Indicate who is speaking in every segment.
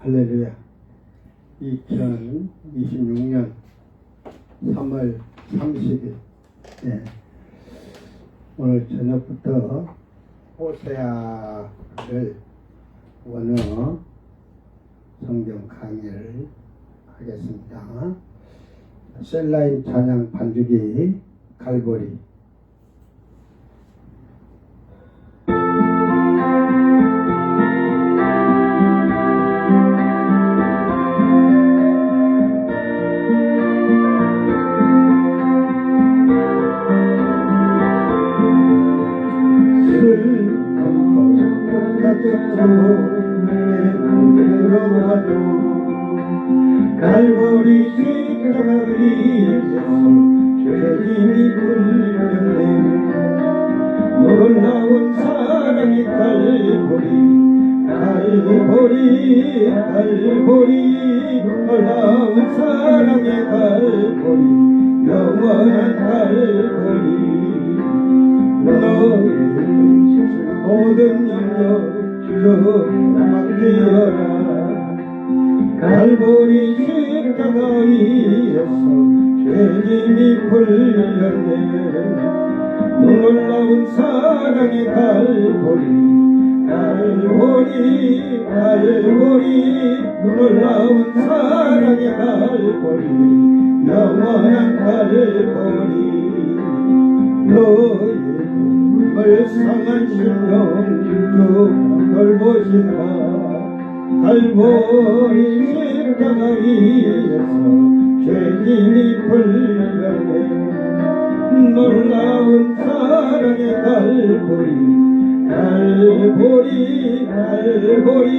Speaker 1: 할렐루야. 2026년 3월 30일 오늘 저녁부터 호세아를 원어 성경 강의를 하겠습니다. 셀라인 찬양 반주기 갈보리. 갈보리 십자가 위에서 죄짐이 풀렸네. 놀라운 사랑의 갈보리 갈보리 갈보리 놀라운 사랑의 갈보리 영원한 갈보리 너의 모든 영역 주로 맡기어라. 갈보리 십자가 위에서 죄짐이 풀렸네. 놀라운 사랑의 갈보리 갈보리 갈보리 놀라운 사랑의 갈보리 영원한 갈보리 너의 불쌍한 심령 쭉 돌보신다. 갈보리 십자가 위에서 죄짐이 풀렸네. 놀라운 사랑의 갈보리 갈보리 갈보리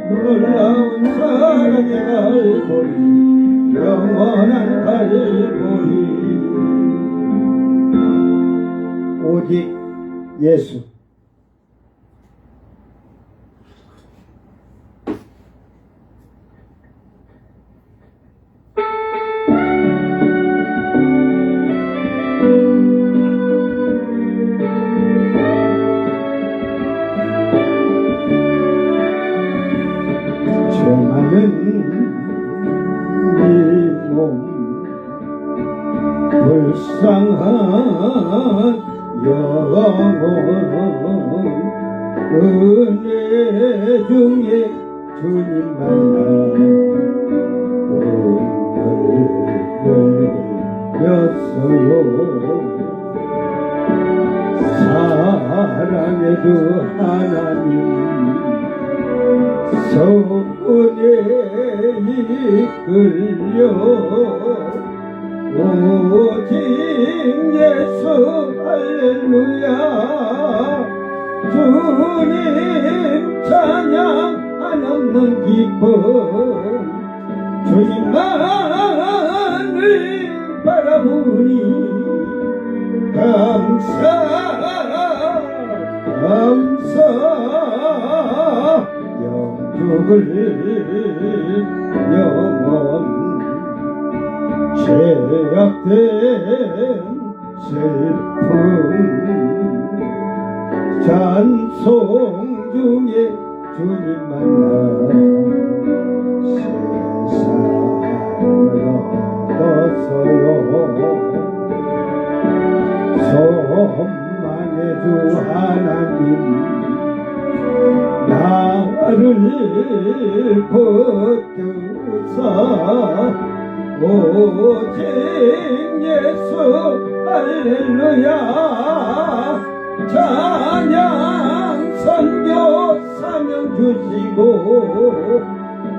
Speaker 1: 놀라운 사랑의 갈보리 영원한 갈보리 오직 예수. 죄많은 이 몸 불쌍한 영혼 은혜 중에 주님 만나 은혜였어요. 사랑의 주 하나님 성은에 이끌려 오직 예수 할렐루야. 주님 찬양 한없는 기쁨 주님만을 바라보니 감사 영죽을 영원 죄악된 슬픔 찬송 중에 주님 만나 세상을 얻었어요. 소망의 주 하나님 나를 붙드사 오직 예수 할렐루야. 찬양 선교 사명 주시고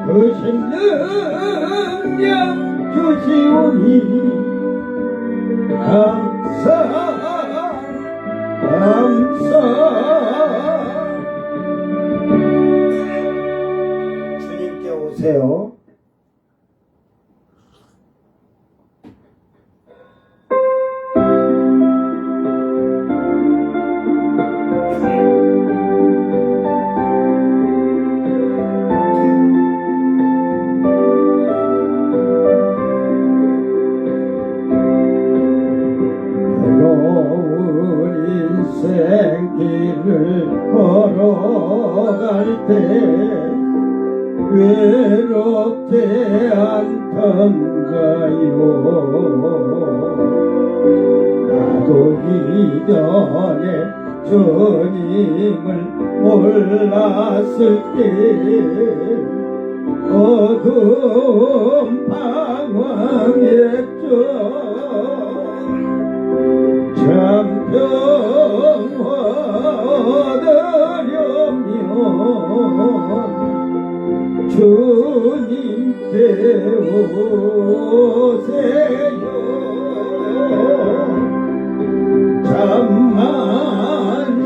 Speaker 1: 크신 능력 주시오니 감사 주님께 오세요. 인생길을 걸어갈 때 외롭지 않던가요. 나도 이전에 주님을 몰랐을 때 어둠 방황했죠. 참 평화하려면 주님께 오세요. 잠만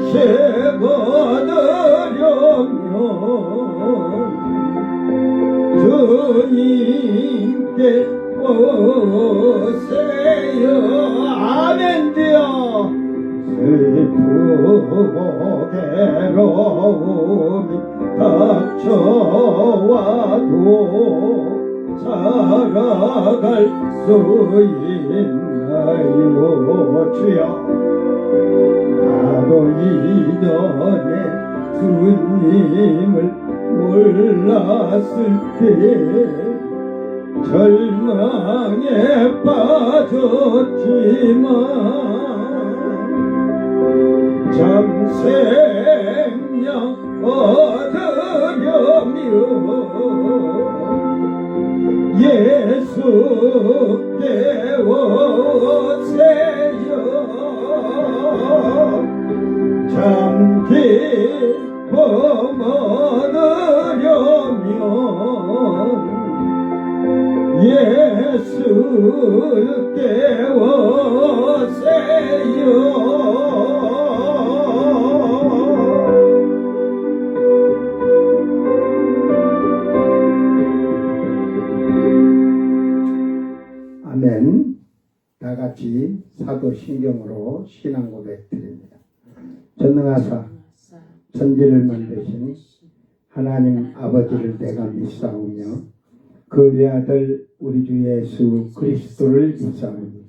Speaker 1: 쉬고들려면 주님께 오세요. 아멘. 주여. 슬프고 괴로움이 닥쳐와도 살아갈 수 있나요. 주여. 나도 이전에 주님을 몰랐을 때 절망에 빠졌지만 참 생명 얻으려면 예수께 오세요. 참 기쁨 얻으려면 예수께 오세요. 아멘. 다같이 사도신경으로 신앙 고백 드립니다. 전능하사 천지를 만드신 하나님 아버지를 내가 믿사오며 그 외아들 우리 주 예수 그리스도를 믿사오니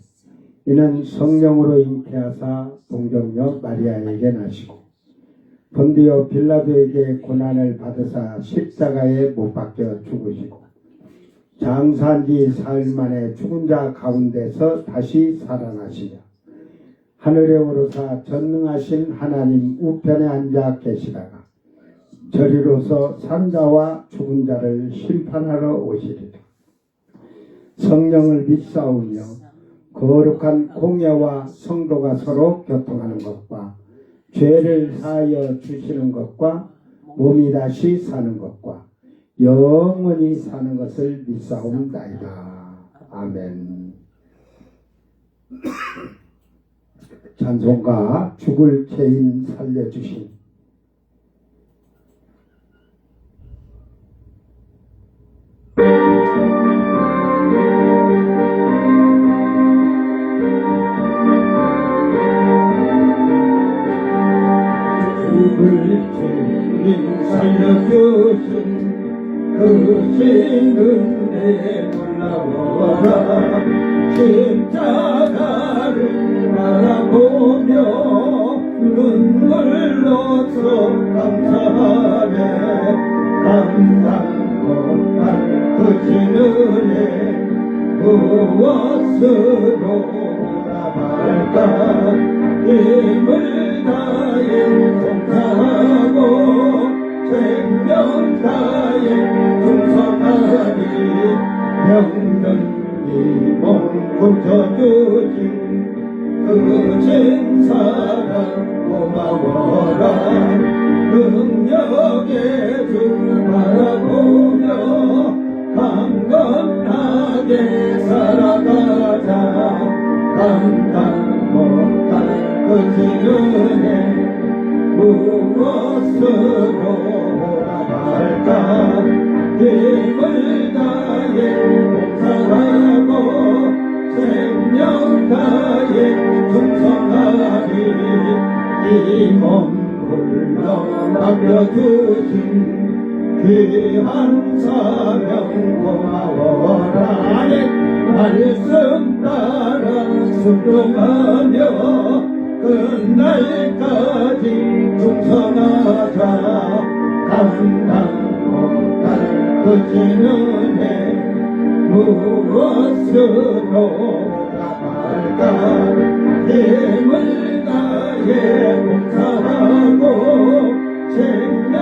Speaker 1: 이는 성령으로 잉태하사 동정녀 마리아에게 나시고 본디오 빌라도에게 고난을 받으사 십자가에 못 박혀 죽으시고 장사한 지 사흘 만에 죽은 자 가운데서 다시 살아나시며 하늘에 오르사 전능하신 하나님 우편에 앉아 계시다가 저리로서 산자와 죽은 자를 심판하러 오시리라. 성령을 믿사오며 거룩한 공예와 성도가 서로 교통하는 것과 죄를 사하여 주시는 것과 몸이 다시 사는 것과 영원히 사는 것을 믿사옵나이다. 아멘. 찬송가 죽을 죄인 살려주신 죽을 죄인 살려주신 그신 은혜에 놀라워라. 십자가를 바라보며 눈물로서 감사하네. 감당 못한 그신 은혜 무엇으로 보답할까. 힘을 다해 봉사하고 생명 다해 충성하니 병든 이 몸 고쳐주신 그신 사랑 고마워라. 능력의 주 바라보며 강건하게 살아가자. 감당 못한 그신 은혜 무엇으로 보답할까. 힘을 다해 봉사하고 생명 다해 충성하니 이 몸물로 맡겨주신 귀한 사명 고마워라. 말씀 따라 순종하며 끝날까지 충성하자. 감당 못할 그 그치는 해 무엇으로 나갈까 힘을 다해 봉사하고 생명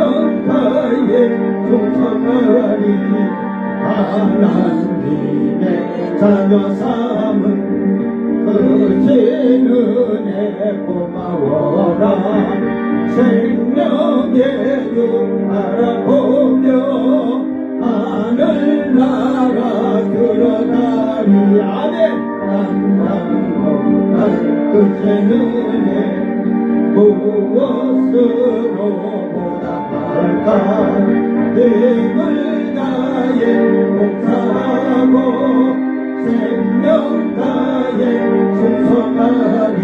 Speaker 1: 다해 충성하리 하나님의 자녀 삼은 그치는 해 고마워라 생명의 주 알아보며 하늘나라 들어가리 아멘 땅땅 끝에는 무엇으로 보답할까 힘을 다해 봉사하고 생명 다해 충성하리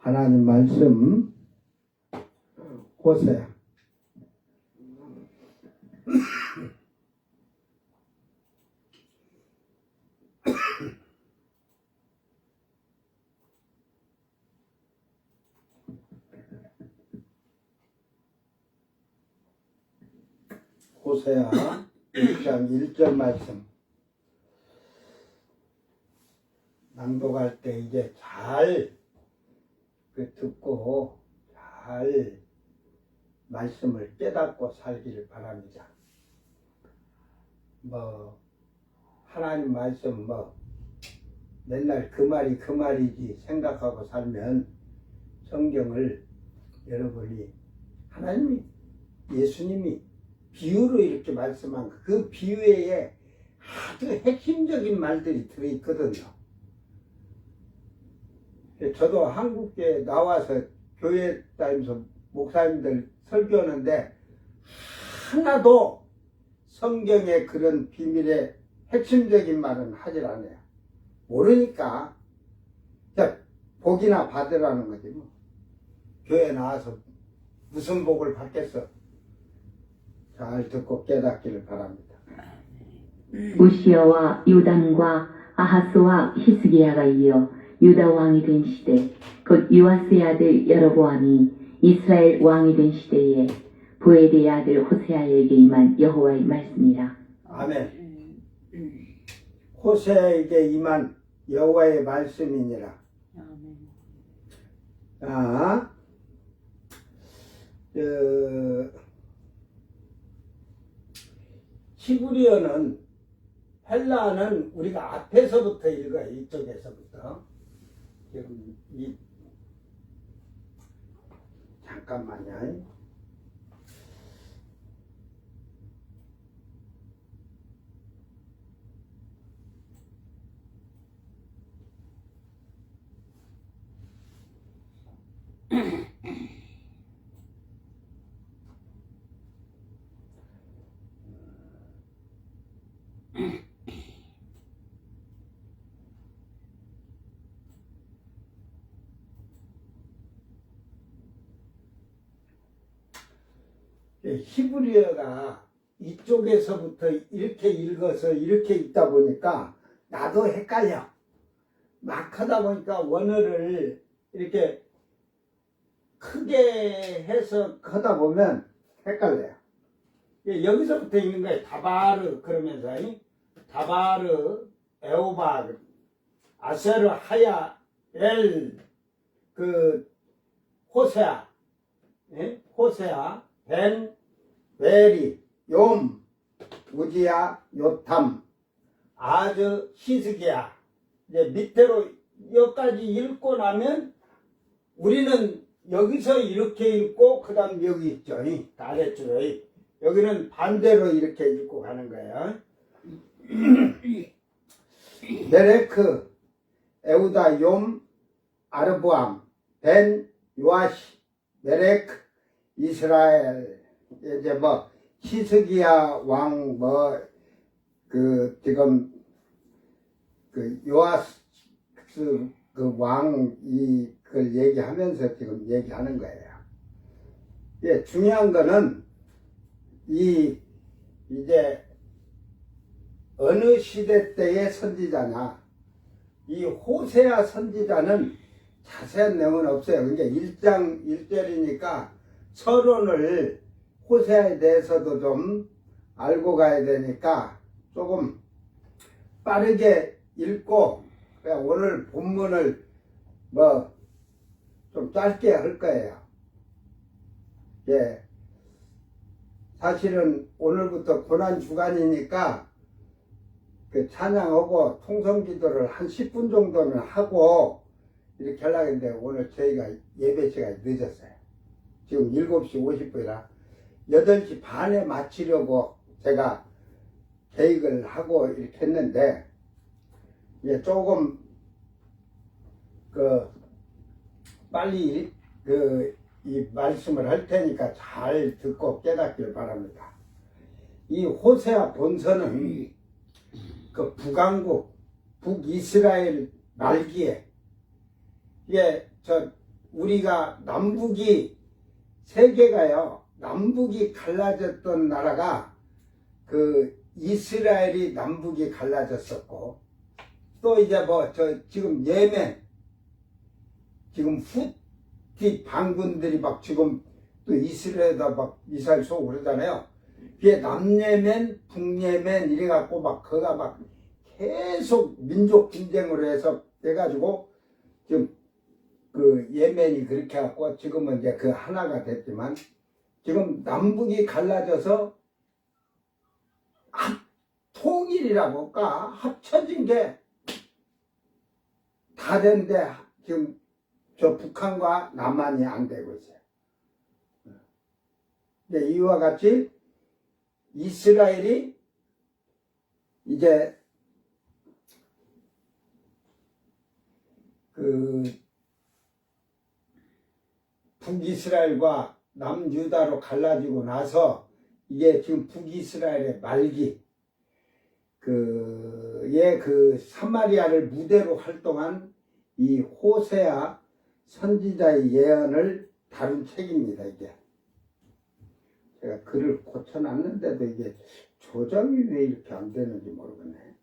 Speaker 1: 하나님 말씀 호세아 호세아 1장 1절 말씀 낭독할 때 이제 잘 듣고 잘 말씀을 깨닫고 살기를 바랍니다. 하나님 말씀 맨날 그 말이지 생각하고 살면 성경을 여러분이 하나님이 예수님이 비유로 이렇게 말씀한 그 비유에 아주 핵심적인 말들이 들어있거든요. 저도 한국에 나와서 교회 다니면서 목사님들 설교하는데 하나도 성경의 그런 비밀의 핵심적인 말은 하질 않아요. 모르니까 복이나 받으라는 거지 뭐. 교회 나와서 무슨 복을 받겠어. 잘 듣고 깨닫기를 바랍니다.
Speaker 2: 우시야와 요담과 아하스와 히스기야가 이어 유다 왕이 된 시대 곧 요아스의 아들 여로보암이 이스라엘 왕이 된 시대에 부엘의 아들 호세아에게 임한 여호와의 말씀이라.
Speaker 1: 아멘. 호세아에게 임한 여호와의 말씀이니라. 히브리어는 헬라어는 우리가 앞에서부터 읽어요. 이쪽에서부터. 지금 잠깐만요. 히브리어가 이쪽에서부터 이렇게 읽어서 이렇게 읽다 보니까 나도 헷갈려. 막 하다 보니까 원어를 이렇게 크게 해서 하다 보면 헷갈려요. 여기서부터 읽는 거예요. 다바르 그러면서 다바르 에오바 아세르 하야 엘 호세아 호세아 벤 베리 욤 우지야 요탐 아즈 히스기야. 이제 밑으로 여기까지 읽고 나면 우리는 여기서 이렇게 읽고 그 다음 여기 있죠. 아래쪽에 여기는 반대로 이렇게 읽고 가는 거예요. 메레크 에우다 욤 아르보암 벤 요아시 메레크 이스라엘. 이제 히스기야 왕 지금 요아스 왕이 그걸 얘기하면서 지금 얘기하는 거예요. 예, 중요한 거는 이제 어느 시대 때의 선지자냐, 이 호세아 선지자는 자세한 내용은 없어요. 그러니까 1장 1절이니까 서론을 호세아에 대해서도 좀 알고 가야 되니까 조금 빠르게 읽고 오늘 본문을 뭐 좀 짧게 할 거예요. 예. 사실은 오늘부터 고난 주간이니까 그 찬양하고 통성 기도를 한 10분 정도는 하고 이렇게 하려고 했는데 오늘 저희가 예배 시간이 늦었어요. 지금 7시 50분이라 8시 반에 마치려고 제가 계획을 하고 이렇게 했는데 이제 조금 빨리 이 말씀을 할 테니까 잘 듣고 깨닫길 바랍니다. 이 호세아 본서는 그 북왕국, 북이스라엘 말기에 이게 우리가 남북이 세계가요, 남북이 갈라졌던 나라가 그 이스라엘이 남북이 갈라졌었고, 또 이제 지금 예멘, 지금 후티 반군들이 막 지금 또 이스라엘에다 막 미사일 쏘고 그러잖아요. 그게 남예멘, 북예멘 이래갖고 막 그가 막 계속 민족 분쟁으로 해서 돼가지고 지금 그 예멘이 그렇게 해갖고 지금은 이제 그 하나가 됐지만 지금 남북이 갈라져서 통일이라고 할까? 합쳐진 게 다 됐는데 지금 저 북한과 남한이 안 되고 있어요. 근데 이와 같이 이스라엘이 이제 그 북이스라엘과 남유다로 갈라지고 나서 이게 지금 북이스라엘의 말기 그 사마리아를 무대로 활동한 이 호세아 선지자의 예언을 다룬 책입니다. 이게 제가 글을 고쳐놨는데도 이게 조정이 왜 이렇게 안 되는지 모르겠네.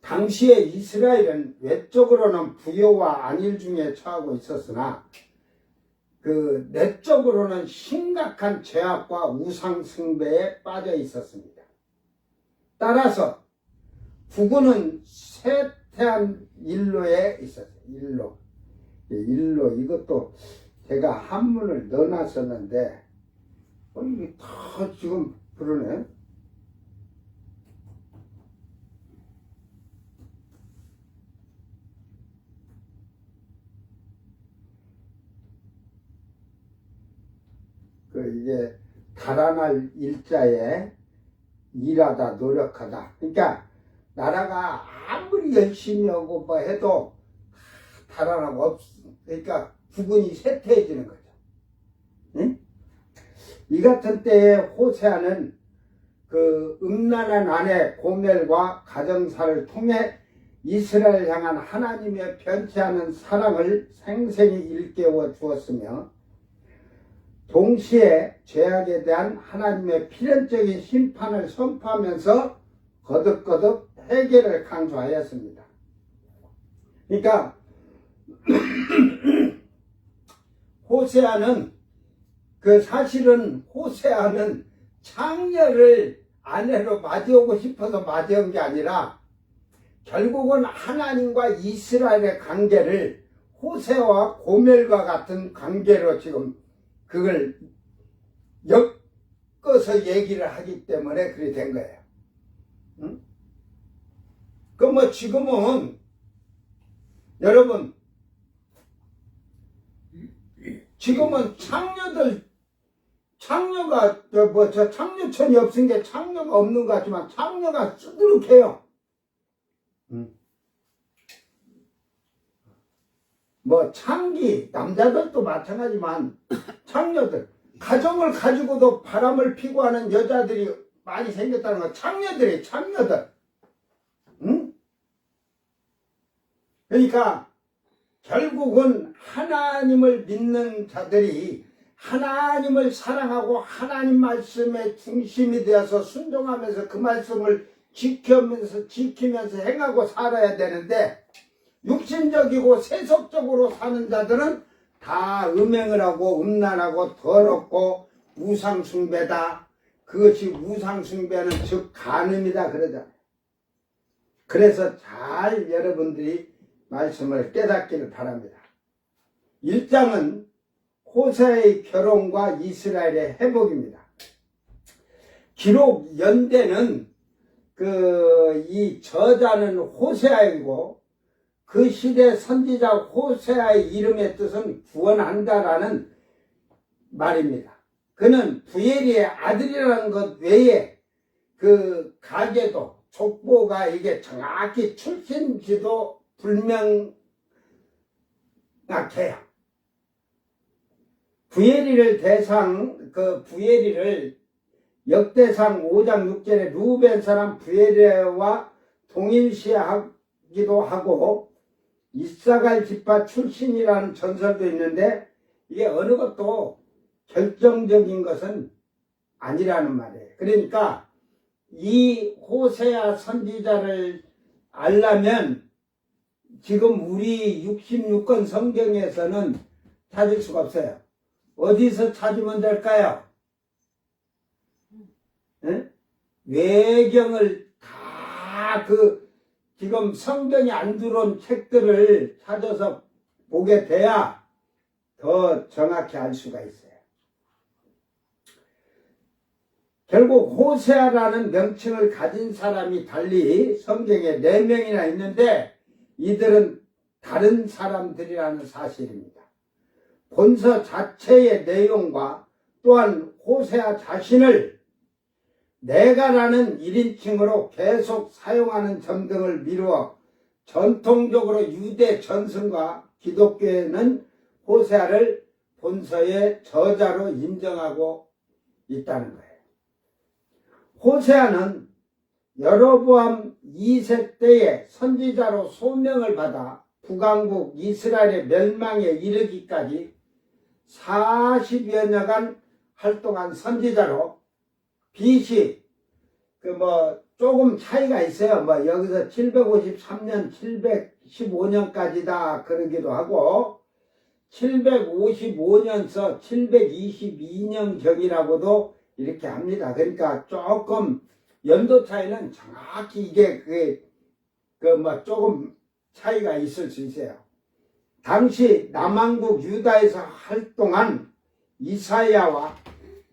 Speaker 1: 당시에 이스라엘은 외적으로는 부요와 안일 중에 처하고 있었으나 그 내적으로는 심각한 죄악과 우상 숭배에 빠져 있었습니다. 따라서 북은은 쇠퇴한 일로에 있었어요. 일로 이것도 제가 한문을 넣어놨었는데 이게 다 지금 그러네. 이게 달아날 일자에 일하다 노력하다. 그러니까 나라가 아무리 열심히 하고 뭐 해도 달아나고 그러니까 부분이 쇠퇴해지는 거죠. 응? 이 같은 때에 호세아는 그 음란한 아내 고멜과 가정사를 통해 이스라엘 향한 하나님의 변치 않은 사랑을 생생히 일깨워 주었으며 동시에 죄악에 대한 하나님의 필연적인 심판을 선포하면서 거듭거듭 회개를 강조하였습니다. 그러니까 호세아는 사실은 호세아는 창녀를 아내로 맞이하고 싶어서 맞이한 게 아니라 결국은 하나님과 이스라엘의 관계를 호세아와 고멜과 같은 관계로 지금 그걸 엮어서 얘기를 하기 때문에 그렇게 된 거예요. 응? 뭐 지금은 여러분 지금은 창녀가 창녀천이 없은 게 창녀가 없는 것 같지만 창녀가 수두룩해요. 뭐 창기 남자들도 마찬가지만 창녀들 가정을 가지고도 바람을 피고 하는 여자들이 많이 생겼다는 건 창녀들. 응? 그러니까 결국은 하나님을 믿는 자들이 하나님을 사랑하고 하나님 말씀의 중심이 되어서 순종하면서 그 말씀을 지키면서 행하고 살아야 되는데, 육신적이고 세속적으로 사는 자들은 다 음행을 하고 음란하고 더럽고 우상숭배다. 그것이 우상숭배는 즉 간음이다 그러잖아요. 그래서 잘 여러분들이 말씀을 깨닫기를 바랍니다. 1장은 호세아의 결혼과 이스라엘의 회복입니다. 기록 연대는 이 저자는 호세아이고 그 시대 선지자 호세아의 이름의 뜻은 구원한다라는 말입니다. 그는 부엘리의 아들이라는 것 외에 그 가계도 족보가 이게 정확히 출신지도 불명확해요. 부엘리를 역대상 5장 6절에 루벤 사람 부엘리와 동일시하기도 하고 이사갈 지파 출신이라는 전설도 있는데 이게 어느 것도 결정적인 것은 아니라는 말이에요. 그러니까 이 호세아 선지자를 알려면 지금 우리 66권 성경에서는 찾을 수가 없어요. 어디서 찾으면 될까요? 네? 외경을 다 지금 성경이 안 들어온 책들을 찾아서 보게 돼야 더 정확히 알 수가 있어요. 결국 호세아라는 명칭을 가진 사람이 달리 성경에 4명이나 있는데 이들은 다른 사람들이라는 사실입니다. 본서 자체의 내용과 또한 호세아 자신을 내가라는 1인칭으로 계속 사용하는 점 등을 미루어 전통적으로 유대 전승과 기독교에는 호세아를 본서의 저자로 인정하고 있다는 거예요. 호세아는 여로보암 2세 때에 선지자로 소명을 받아 북왕국 이스라엘의 멸망에 이르기까지 40여 년간 활동한 선지자로 빚이 조금 차이가 있어요. 여기서 753년, 715년까지다 그러기도 하고 755년서 722년경이라고도 이렇게 합니다. 그러니까 조금 연도 차이는 정확히 이게 조금 차이가 있을 수 있어요. 당시 남왕국 유다에서 활동한 이사야와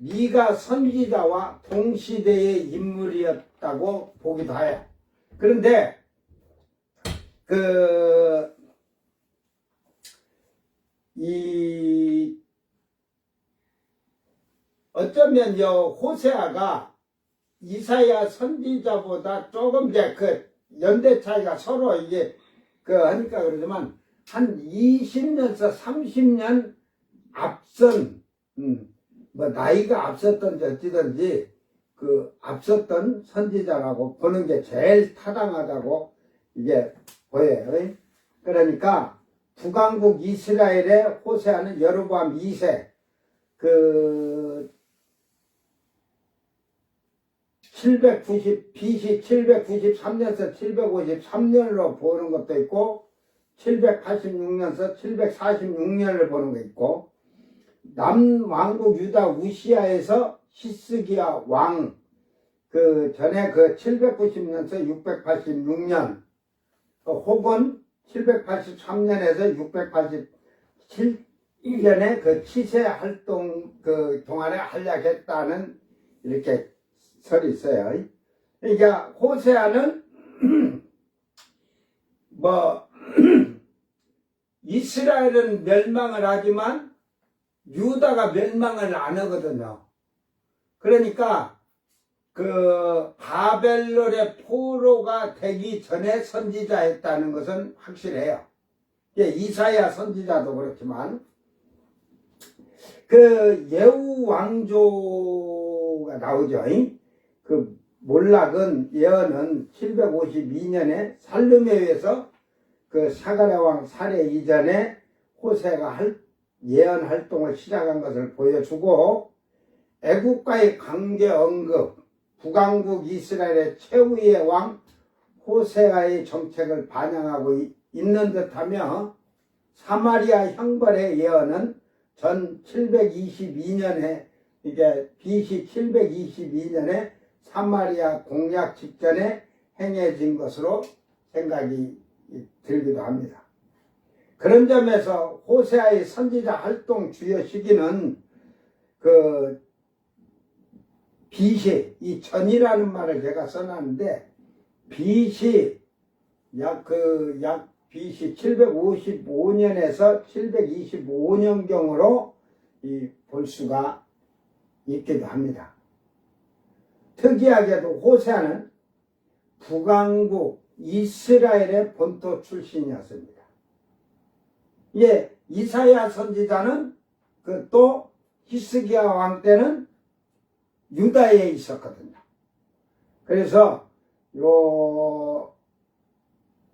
Speaker 1: 미가 선지자와 동시대의 인물이었다고 보기도 해요. 그런데 어쩌면 호세아가 이사야 선지자보다 조금 연대 차이가 서로 이게 하니까 그러지만 한 20년에서 30년 앞선 나이가 앞섰던지 어찌든지 앞섰던 선지자라고 보는 게 제일 타당하다고 이게 보여요. 그러니까 북왕국 이스라엘의 호세아는 여로보암 2세 BC 793년에서 753년으로 보는 것도 있고 786년에서 746년을 보는 거 있고 남왕국 유다 우시아에서 히스기야 왕 전에 790년에서 686년 혹은 783년에서 687년에 치세 활동 동안에 활약했다는 이렇게 설이 있어요. 그러니까 호세아는 이스라엘은 멸망을 하지만 유다가 멸망을 안 하거든요. 그러니까 바벨론의 포로가 되기 전에 선지자했다는 것은 확실해요. 이사야 선지자도 그렇지만 예후 왕조가 나오죠. 몰락은 예언은 752년에 살룸에 의해서 사가랴 왕 살해 이전에 호세가 예언 활동을 시작한 것을 보여주고 애국과의 관계 언급 북왕국 이스라엘의 최후의 왕 호세아의 정책을 반영하고 있는 듯하며 사마리아 형벌의 예언은 전 722년에 이게 BC 722년에 사마리아 공략 직전에 행해진 것으로 생각이 들기도 합니다. 그런 점에서 호세아의 선지자 활동 주요 시기는 그 BC, 이 전이라는 말을 제가 써놨는데 BC 약 BC 755년에서 725년경으로 볼 수가 있기도 합니다. 특이하게도 호세아는 북왕국 이스라엘의 본토 출신이었습니다. 예, 이사야 선지자는 그 또 히스기야 왕 때는 유다에 있었거든요. 그래서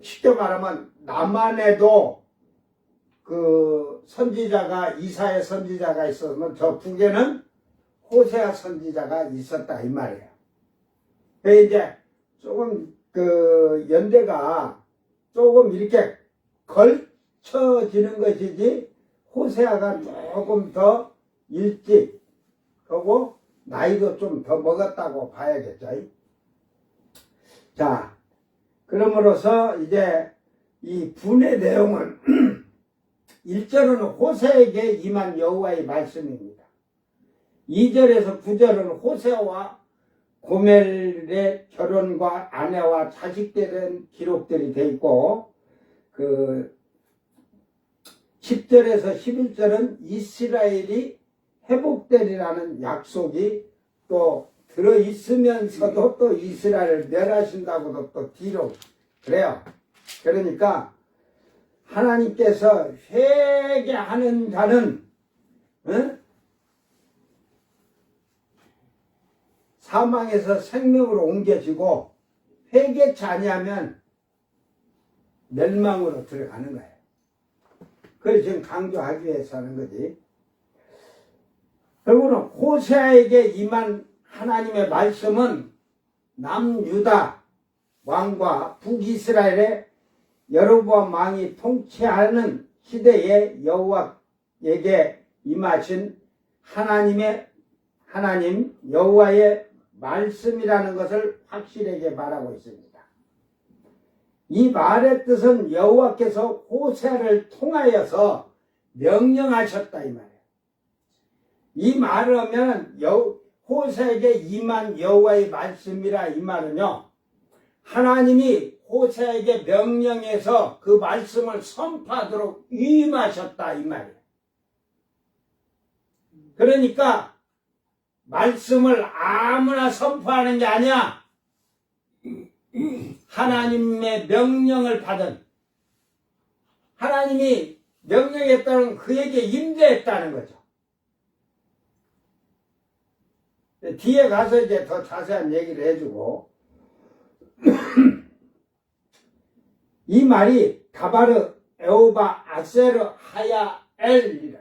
Speaker 1: 쉽게 말하면 남한에도 그 선지자가 이사야 선지자가 있었으면 저 북에는 호세아 선지자가 있었다 이 말이에요. 이제 조금 그 연대가 조금 이렇게 걸쳐지는 것이지 호세아가 조금 더 일찍 하고 나이도 좀 더 먹었다고 봐야겠죠. 자, 그러므로서 이제 이 분의 내용은 1절은 호세에게 임한 여호와의 말씀입니다. 2절에서 9절은 호세와 고멜의 결혼과 아내와 자식들은 기록들이 되어 있고 그 10절에서 11절은 이스라엘이 회복되리라는 약속이 또 들어있으면서도 또 이스라엘을 멸하신다고도 또 뒤로 그래요. 그러니까 하나님께서 회개하는 자는 사망에서 생명으로 옮겨지고 회개치 아니하면 멸망으로 들어가는 거예요. 그걸 지금 강조하기 위해서 하는 거지. 결국은 호세아에게 임한 하나님의 말씀은 남유다 왕과 북이스라엘의 여로보암 왕이 통치하는 시대에 여호와에게 임하신 하나님 여호와의 말씀이라는 것을 확실하게 말하고 있습니다. 이 말의 뜻은 여호와께서 호세아를 통하여서 명령하셨다 이 말이에요. 이 말을 하면 호세에게 임한 여호와의 말씀이라 이 말은요, 하나님이 호세에게 명령해서 그 말씀을 선포하도록 위임하셨다 이 말이에요. 그러니까 말씀을 아무나 선포하는 게 아니야. 하나님의 명령을 받은, 하나님이 명령했다는 그에게 임재했다는 거죠. 뒤에 가서 이제 더 자세한 얘기를 해주고 이 말이 다바르, 에오바, 아세르, 하야엘이라.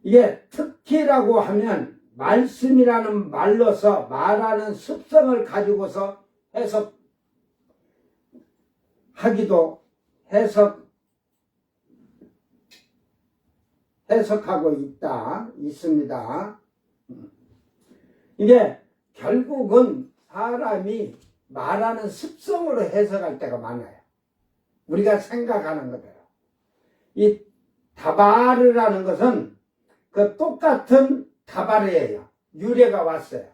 Speaker 1: 이게 특히라고 하면 말씀이라는 말로서 말하는 습성을 가지고서 해석하고 있습니다. 이게 결국은 사람이 말하는 습성으로 해석할 때가 많아요. 우리가 생각하는 거대로. 이 다바르라는 것은 그 똑같은 다바르예요. 유래가 왔어요.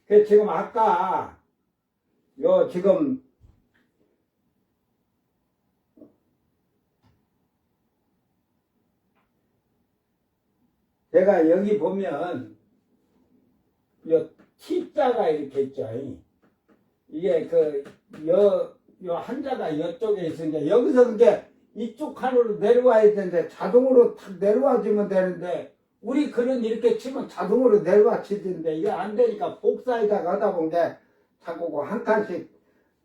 Speaker 1: 그 지금 아까 지금 제가 여기 보면 T자가 이렇게 있죠. 이게 요 한자가 이쪽에 있으니까 여기서 그게 이쪽 칸으로 내려와야 되는데 자동으로 탁 내려와주면 되는데 우리 글은 이렇게 치면 자동으로 내려와 치던데 이게 안 되니까 복사에다가 하다 본 게 자꾸 한 칸씩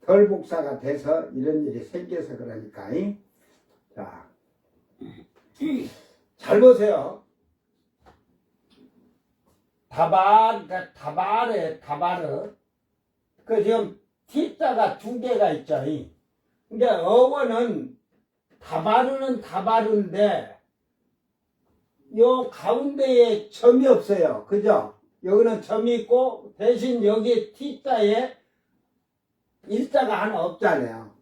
Speaker 1: 덜 복사가 돼서 이런 일이 생겨서 그러니까. 자, 잘 보세요. 다바르. 그 지금 T자가 두 개가 있죠. 근데 어원은 다바르는 다바르인데 요 가운데에 점이 없어요. 그죠? 여기는 점이 있고 대신 여기 T자에 일자가 하나 없잖아요.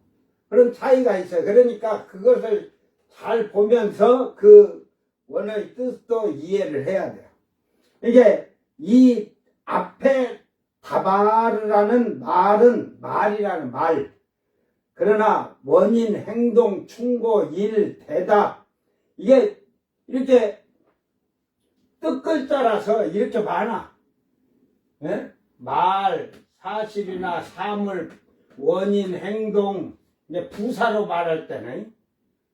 Speaker 1: 그런 차이가 있어요. 그러니까 그것을 잘 보면서 그 원어의 뜻도 이해를 해야 돼요. 이게 이 앞에 다바르라는 말은 말이라는 말. 그러나 원인, 행동, 충고, 일, 대답 이게 이렇게 뜻글자라서 이렇게 많아. 예? 말, 사실이나 사물, 원인, 행동 이제 부사로 말할 때는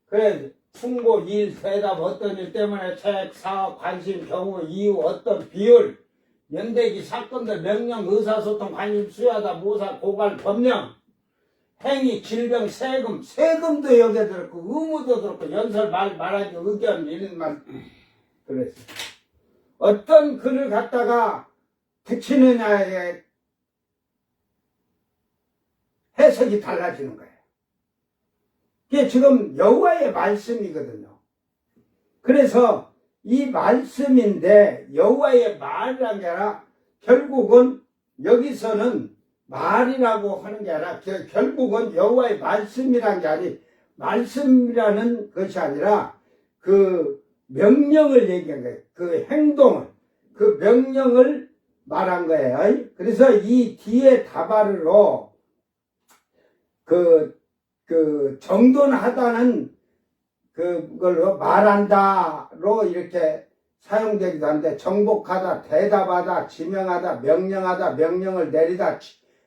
Speaker 1: 그래 충고, 일, 대답 어떤 일 때문에 책, 사업, 관심, 경우, 이유, 어떤 비율 연대기, 사건들, 명령, 의사소통, 관심, 수여하다, 모사, 고발, 법령 행위, 질병, 세금도 여기에 들었고 의무도 들었고 연설, 말하기, 의견 이런 말 그랬어. 어떤 글을 갖다가 붙이느냐에 해석이 달라지는 거예요. 이게 지금 여호와의 말씀이거든요. 그래서 이 말씀인데 여호와의 말이라는 게 아니라 결국은 여기서는 말이라고 하는 게 아니라 결국은 여호와의 말씀이라는 게 아니 말씀이라는 것이 아니라 그 명령을 얘기한 거예요. 그 행동을 그 명령을 말한 거예요. 그래서 이 뒤에 다바르로 그 정돈하다는 그걸로 말한다로 이렇게 사용되기도 하는데 정복하다, 대답하다, 지명하다, 명령하다, 명령을 내리다,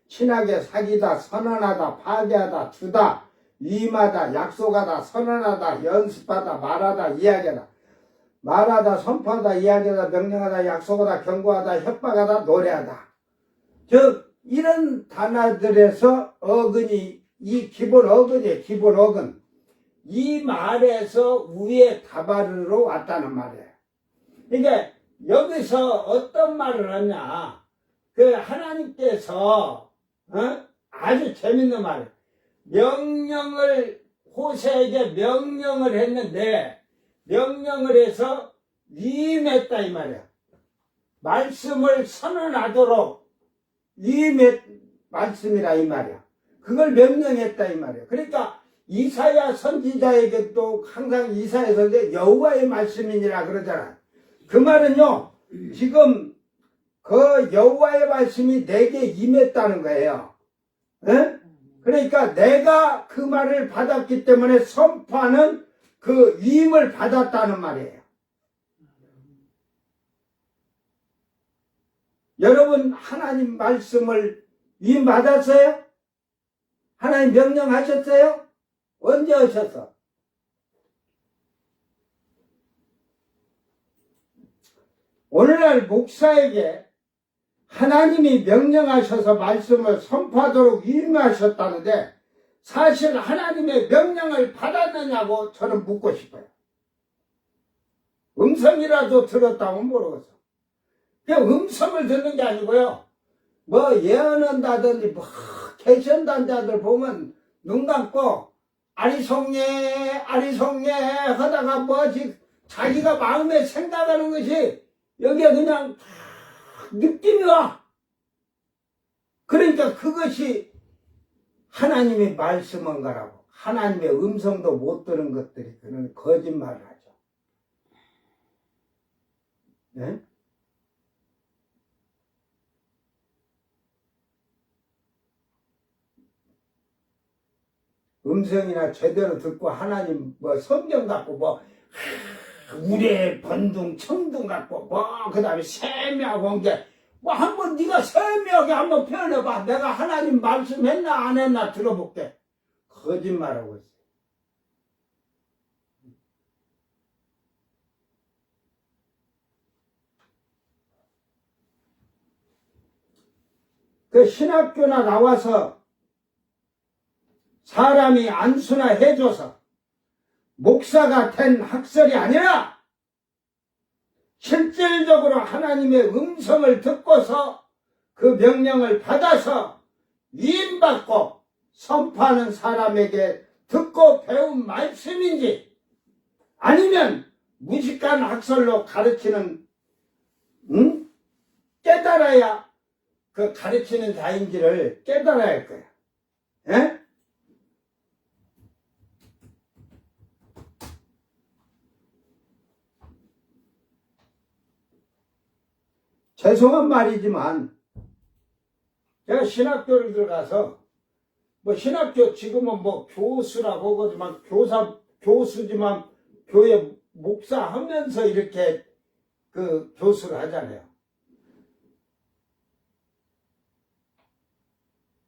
Speaker 1: 친하게 사귀다, 선언하다, 파괴하다, 주다, 위임하다, 약속하다, 선언하다, 연습하다, 말하다, 이야기하다, 말하다, 선포하다, 이야기하다, 명령하다, 약속하다, 경고하다, 협박하다, 노래하다. 즉 이런 단어들에서 어근이 이 기본 어근이에요. 기본 어근. 이 말에서 위에 다바르로 왔다는 말이에요. 그러니까 여기서 어떤 말을 하냐. 그 하나님께서 아주 재밌는 말. 호세에게 명령을 했는데 명령을 해서 위임했다 이 말이야. 말씀을 선언하도록 위임했 말씀이라 이 말이야. 그걸 명령했다 이 말이야. 그러니까 이사야 선지자에게도 항상 이사야 선지자 여호와의 말씀이니라 그러잖아. 그 말은요 지금 그 여호와의 말씀이 내게 임했다는 거예요. 에? 그러니까 내가 그 말을 받았기 때문에 선포하는 그 위임을 받았다는 말이에요. 여러분 하나님 말씀을 위임 받았어요? 하나님 명령하셨어요? 언제 하셨어? 오늘날 목사에게 하나님이 명령하셔서 말씀을 선포하도록 위임하셨다는데 사실 하나님의 명령을 받았느냐고 저는 묻고 싶어요. 음성이라도 들었다면 모르겠어. 그냥 음성을 듣는 게 아니고요. 뭐 예언한다든지 뭐 계시한다들 보면 눈 감고 아리송예 하다가 뭐지 자기가 마음에 생각하는 것이 여기에 그냥 느낌이 와. 그러니까 그것이 하나님의 말씀인가라고. 하나님의 음성도 못 들은 것들이 그런 거짓말을 하죠. 네? 음성이나 제대로 듣고 하나님 뭐 성경 갖고 뭐 우레 번둥 청둥 갖고 뭐 그다음에 세미하고 온 게 뭐 한번 네가 세미하게 한번 표현해봐. 내가 하나님 말씀했나 안 했나 들어볼게. 거짓말하고 있어. 그 신학교나 나와서 사람이 안수나 해줘서 목사가 된 학설이 아니라 실질적으로 하나님의 음성을 듣고서 그 명령을 받아서 위임받고 선포하는 사람에게 듣고 배운 말씀인지, 아니면 무식한 학설로 가르치는, 깨달아야 그 가르치는 자인지를 깨달아야 할 거야. 예? 죄송한 말이지만 제가 신학교를 들어가서 뭐 신학교 지금은 뭐 교수라고 그러지만 교수지만 교회 목사 하면서 이렇게 그 교수를 하잖아요.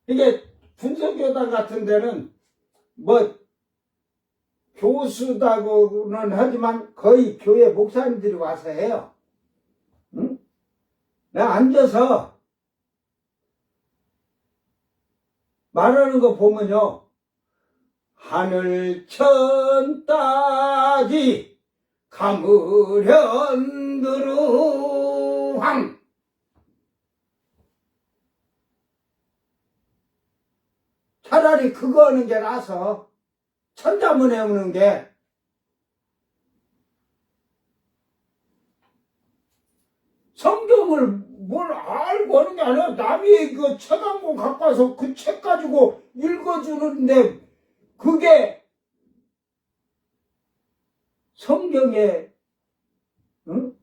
Speaker 1: 이게 분서교단 같은 데는 뭐 교수다고는 하지만 거의 교회 목사님들이 와서 해요. 응? 내가 앉아서 말하는 거 보면요, 하늘 천 따지 감으련 드루함, 차라리 그거 하는 게 나서 천자문에 오는 게, 성경을 뭘 알고 하는 게 아니라 남이 그 책 한 권 갖고 와서 그 책 가지고 읽어주는데, 그게 성경에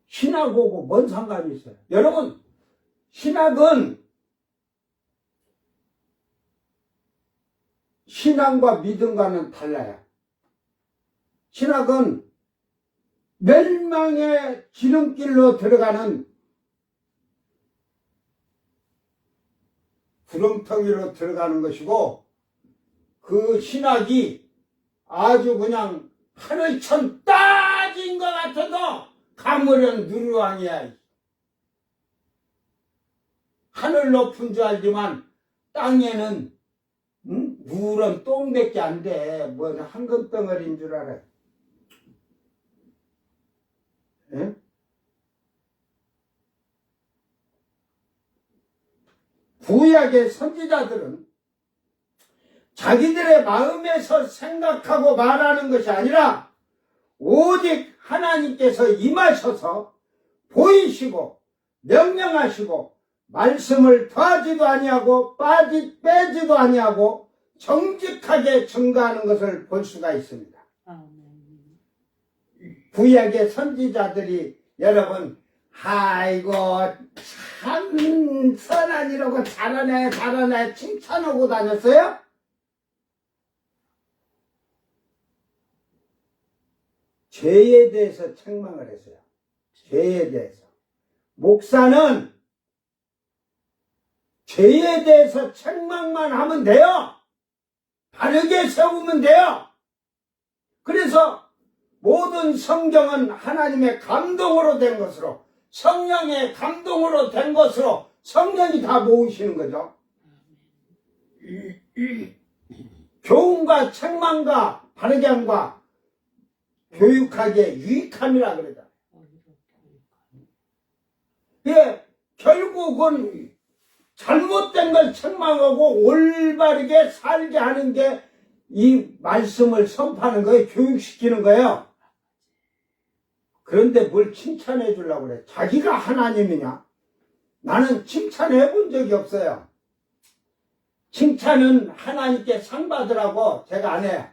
Speaker 1: 신학하고 뭔 상관이 있어요? 여러분, 신학은 신앙과 믿음과는 달라요. 신학은 멸망의 지름길로 들어가는 구렁텅이로 들어가는 것이고, 그 신학이 아주 그냥 하늘천 따진 것 같아도 가물은 누르왕이야. 하늘 높은 줄 알지만 땅에는 누런 똥밖에 안 돼. 뭐 황금덩어리인 줄 알아. 예? 구약의 선지자들은 자기들의 마음에서 생각하고 말하는 것이 아니라 오직 하나님께서 임하셔서 보이시고 명령하시고 말씀을 더하지도 아니하고 빼지도 아니하고 정직하게 증거하는 것을 볼 수가 있습니다. 구약의 선지자들이 여러분, 아이고 참 선한 이라고 잘하네 칭찬하고 다녔어요? 죄에 대해서 책망을 했어요. 죄에 대해서. 목사는 죄에 대해서 책망만 하면 돼요. 바르게 세우면 돼요. 그래서 모든 성경은 하나님의 감동으로 된 것으로, 성령의 감동으로 된 것으로 성령이 다 모으시는 거죠. 교훈과 책망과 바르게 함과 교육하기에 유익함이라 그러죠. 예, 결국은 잘못된 걸 책망하고 올바르게 살게 하는 게 이 말씀을 선포하는 거예요. 교육시키는 거예요. 그런데 뭘 칭찬해 주려고 그래. 자기가 하나님이냐? 나는 칭찬해 본 적이 없어요. 칭찬은 하나님께 상 받으라고 제가 안 해요.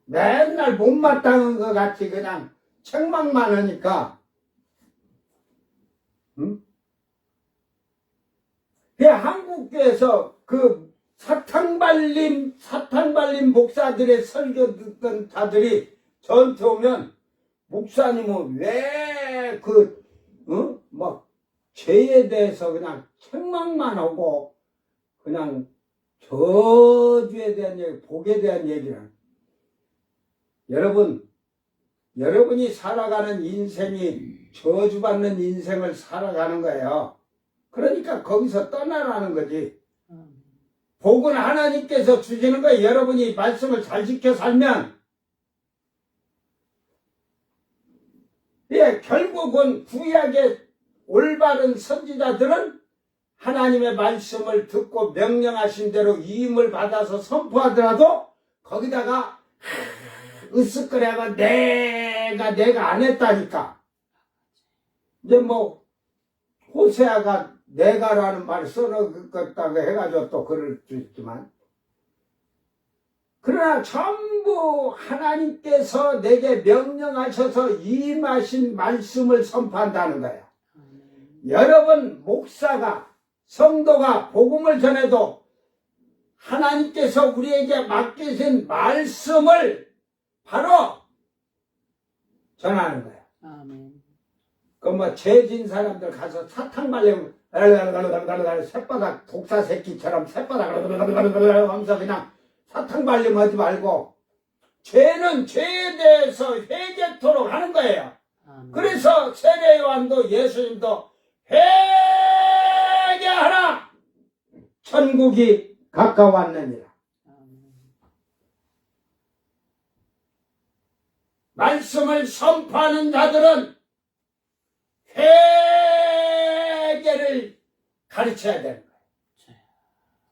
Speaker 1: 맨날 못마땅한 것 같이 그냥 책망만 하니까. 한국교에서 그 사탕 발림 목사들의 설교 듣던 자들이 저한테 오면, 목사님은 왜 막 죄에 대해서 그냥 책망만 하고 그냥 저주에 대한 얘기, 복에 대한 얘기를. 여러분이 살아가는 인생이 저주받는 인생을 살아가는 거예요. 그러니까 거기서 떠나라는 거지. 복은 하나님께서 주시는 거예요. 여러분이 말씀을 잘 지켜 살면. 예, 결국은 구약의 올바른 선지자들은 하나님의 말씀을 듣고 명령하신 대로 위임을 받아서 선포하더라도 거기다가 으쓱거려가 내가 안 했다니까. 이제 뭐 호세아가 내가라는 말을 써놓겠다고 해가지고 또 그럴 수 있지만, 그러나 전부 하나님께서 내게 명령하셔서 임하신 말씀을 선포한다는 거예요. 여러분 목사가, 성도가 복음을 전해도 하나님께서 우리에게 맡기신 말씀을 바로 전하는 거예요. 아멘. 그 뭐 죄진 사람들 가서 사탕 발령 새바닥 독사 새끼처럼 새바닥 하면서 그냥 사탕 발림하지 말고 죄는 죄에 대해서 회개토록 하는 거예요. 그래서 세례 요한도 예수님도 회개하라, 천국이 가까웠느니라. 말씀을 선포하는 자들은 회개를 가르쳐야 되는 거예요.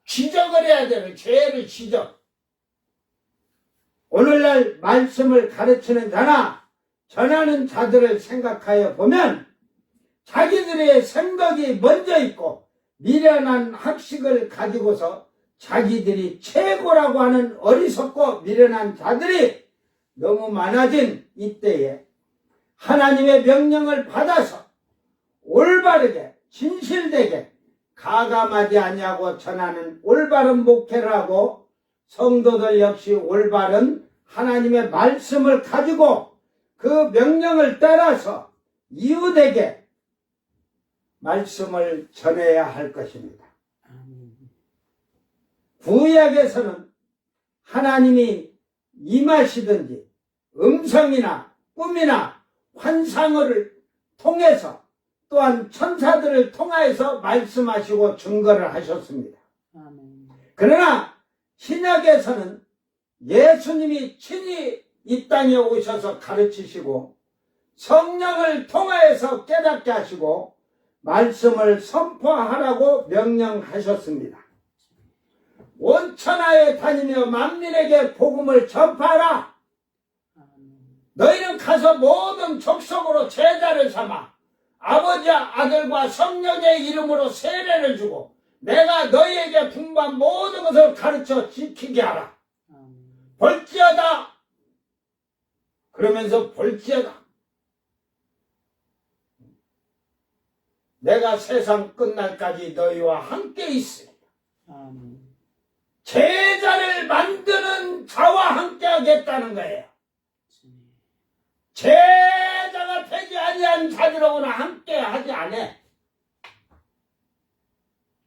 Speaker 1: 지적을 해야 되는, 죄를 지적. 오늘날 말씀을 가르치는 자나 전하는 자들을 생각하여 보면 자기들의 생각이 먼저 있고 미련한 학식을 가지고서 자기들이 최고라고 하는 어리석고 미련한 자들이 너무 많아진 이때에 하나님의 명령을 받아서 올바르게 진실되게 가감하지 아니하고 전하는 올바른 목회를 하고, 성도들 역시 올바른 하나님의 말씀을 가지고 그 명령을 따라서 이웃에게 말씀을 전해야 할 것입니다. 구약에서는 하나님이 임하시든지 음성이나 꿈이나 환상을 통해서 또한 천사들을 통하여서 말씀하시고 증거를 하셨습니다. 그러나 신약에서는 예수님이 친히 이 땅에 오셔서 가르치시고 성령을 통하여서 깨닫게 하시고 말씀을 선포하라고 명령하셨습니다. 온 천하에 다니며 만민에게 복음을 전파하라. 너희는 가서 모든 족속으로 제자를 삼아 아버지, 아들과 성령의 이름으로 세례를 주고 내가 너희에게 분부한 모든 것을 가르쳐 지키게 하라. 볼지어다. 그러면서 볼지어다. 내가 세상 끝날까지 너희와 함께 있으리라. 제자를 만드는 자와 함께 하겠다는 거예요. 제자가 되지 아니한 자들하고는 함께 하지 않아.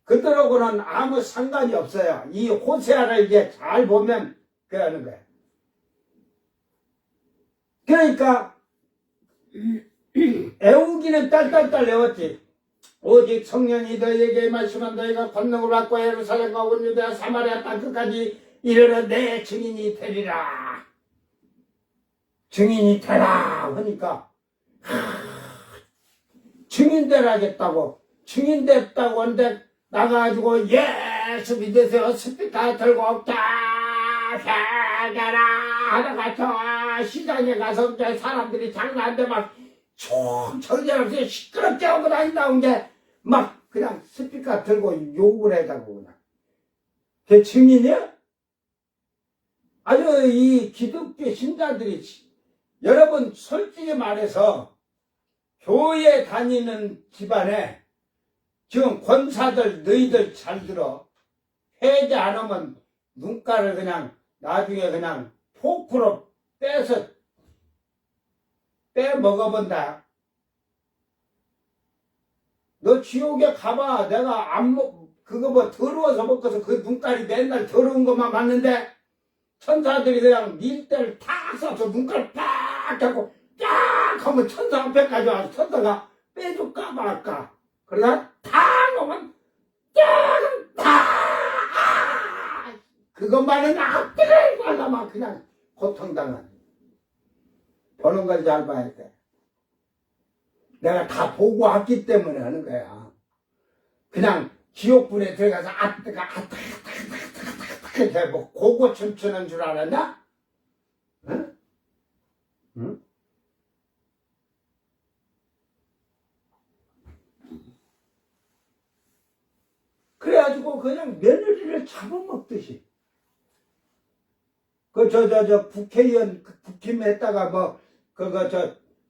Speaker 1: 그들하고는 아무 상관이 없어요. 이 호세아를 이제 잘 보면 그러는 거예요. 그러니까 애우기는 딸딸딸 외웠지. 오직 성령이 너희에게 임하시면 너희가 권능을 받고 예루살렘과 온 유대와 사마리아 땅 끝까지 이르러 내 증인이 되리라. 증인이 되라 하니까 증인되라 하겠다고, 증인됐다고 하는데 나가가지고 예수 믿으세요 스피커 들고 회개라 하다가 저 시장에 가서 사람들이 장난한데 막 정신없이 시끄럽게 하고 다닌다는 게 막 그냥 스피커 들고 욕을 해가고 그냥. 그게 증인이야? 아주 이 기독교 신자들이, 여러분 솔직히 말해서 교회 다니는 집안에 지금 권사들 너희들 잘 들어. 회개 안 하면 눈가를 그냥 나중에 그냥 포크로 빼서 빼먹어본다. 너 지옥에 가봐. 내가 그거 뭐 더러워서 먹고서 그 눈깔이 맨날 더러운 것만 봤는데 천사들이 그냥 밀대를 탁 쏴서 눈깔 딱 하고 딱 하면 천사 앞에까지 와서 천사가 빼줄까 말까. 그러다 탁 오면 딱 그것만은 앞뒤를 가다 막 그냥 고통당한. 보는 걸 잘 봐야 돼. 내가 다 보고 왔기 때문에 하는 거야. 그냥 지옥불에 들어가서 이렇게 뭐 고고 춤추는 줄 알았냐? 응? 응? 그래가지고 그냥 며느리를 잡아먹듯이. 국회의원, 국힘했다가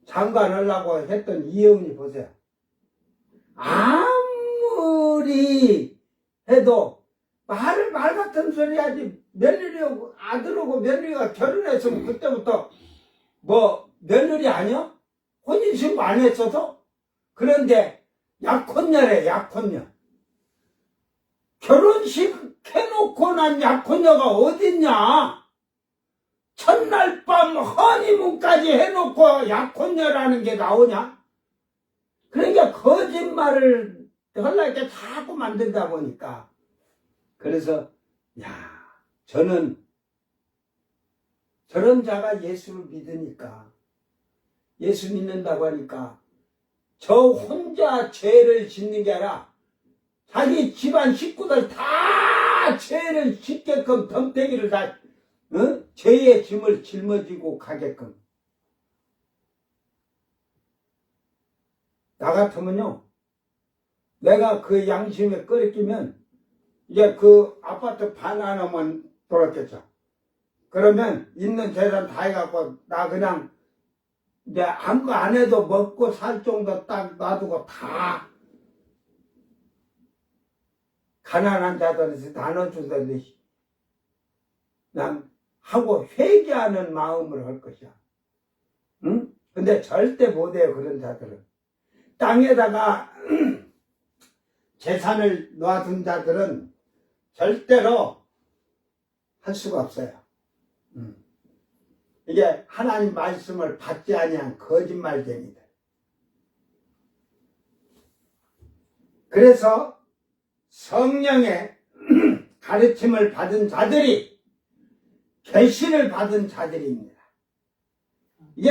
Speaker 1: 장관 하려고 했던 이혜훈이 보세요. 아무리 해도 말 같은 소리 하지. 며느리하고 아들하고 며느리가 결혼했으면 그때부터 며느리 아니야? 혼인신고 안 했어도? 그런데 약혼녀래, 약혼녀. 결혼식 해놓고 난 약혼녀가 어딨냐? 첫날 밤 허니문까지 해놓고 약혼녀라는 게 나오냐? 그러니까 거짓말을 하려니까 자꾸 만들다 보니까. 그래서 저는 저런 자가 예수를 믿으니까, 예수 믿는다고 하니까 저 혼자 죄를 짓는 게 아니라 자기 집안 식구들 다 죄를 짓게끔 덤태기를 다 죄의 짐을 짊어지고 가게끔. 나 같으면요, 내가 그 양심에 끓이면 이제 그 아파트 반 하나만 돌았겠죠. 그러면 있는 재산 다 해갖고 나 그냥 이제 아무 거 안 해도 먹고 살 정도 딱 놔두고 다 가난한 자들한테 나눠준다든지 난 하고 회개하는 마음으로 할 것이야. 응? 근데 절대 못해요, 그런 자들은. 땅에다가 재산을 놔둔 자들은 절대로 할 수가 없어요. 이게 하나님 말씀을 받지 아니한 거짓말쟁이들. 그래서 성령의 가르침을 받은 자들이 계시를 받은 자들입니다. 이게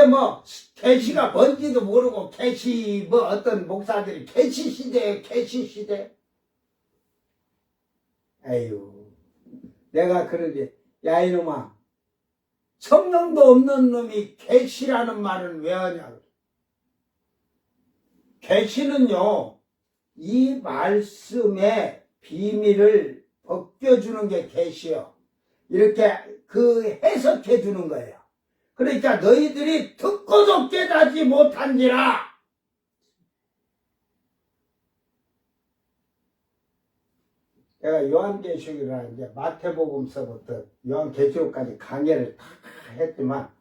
Speaker 1: 계시가 뭔지도 모르고 계시 어떤 목사들이 계시 시대에 계시 시대. 에휴, 내가 그러지. 야 이놈아, 성령도 없는 놈이 계시라는 말은 왜 하냐고. 계시는요, 이 말씀의 비밀을 벗겨주는 게 계시요. 이렇게 해석해 주는 거예요. 그러니까 너희들이 듣고도 깨닫지 못한지라. 제가 요한계시록이라 이제 마태복음서부터 요한계시록까지 강의를 다 했지만,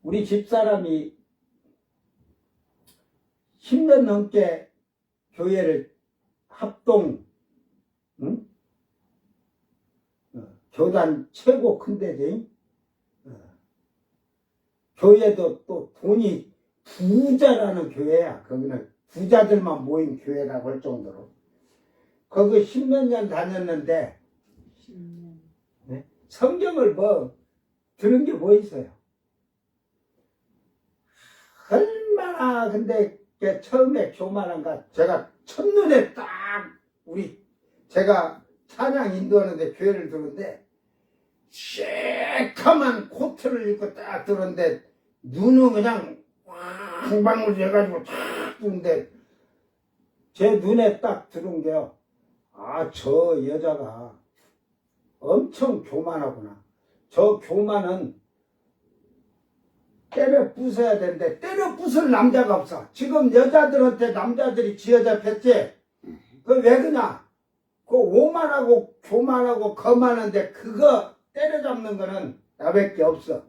Speaker 1: 우리 집사람이 10년 넘게 교회를 합동, 교단 최고 큰 데지. 교회도 또 돈이 부자라는 교회야. 거기는 부자들만 모인 교회라고 할 정도로. 거기 10몇 년 다녔는데, 네? 성경을 들은 게 뭐 있어요? 얼마나, 근데 처음에 교만한가, 제가 첫눈에 딱, 제가 찬양 인도하는데 교회를 들었는데, 새카만 코트를 입고 딱 들었는데, 눈은 그냥 황방울 해가지고 탁 뜨는데, 제 눈에 딱 들은 게요. 저 여자가 엄청 교만하구나. 저 교만은 때려 부숴야 되는데 때려 부술 남자가 없어. 지금 여자들한테 남자들이 쥐어잡혔지. 그 왜 그러냐? 그 오만하고 교만하고 거만한데 그거 때려잡는 거는 나밖에 없어.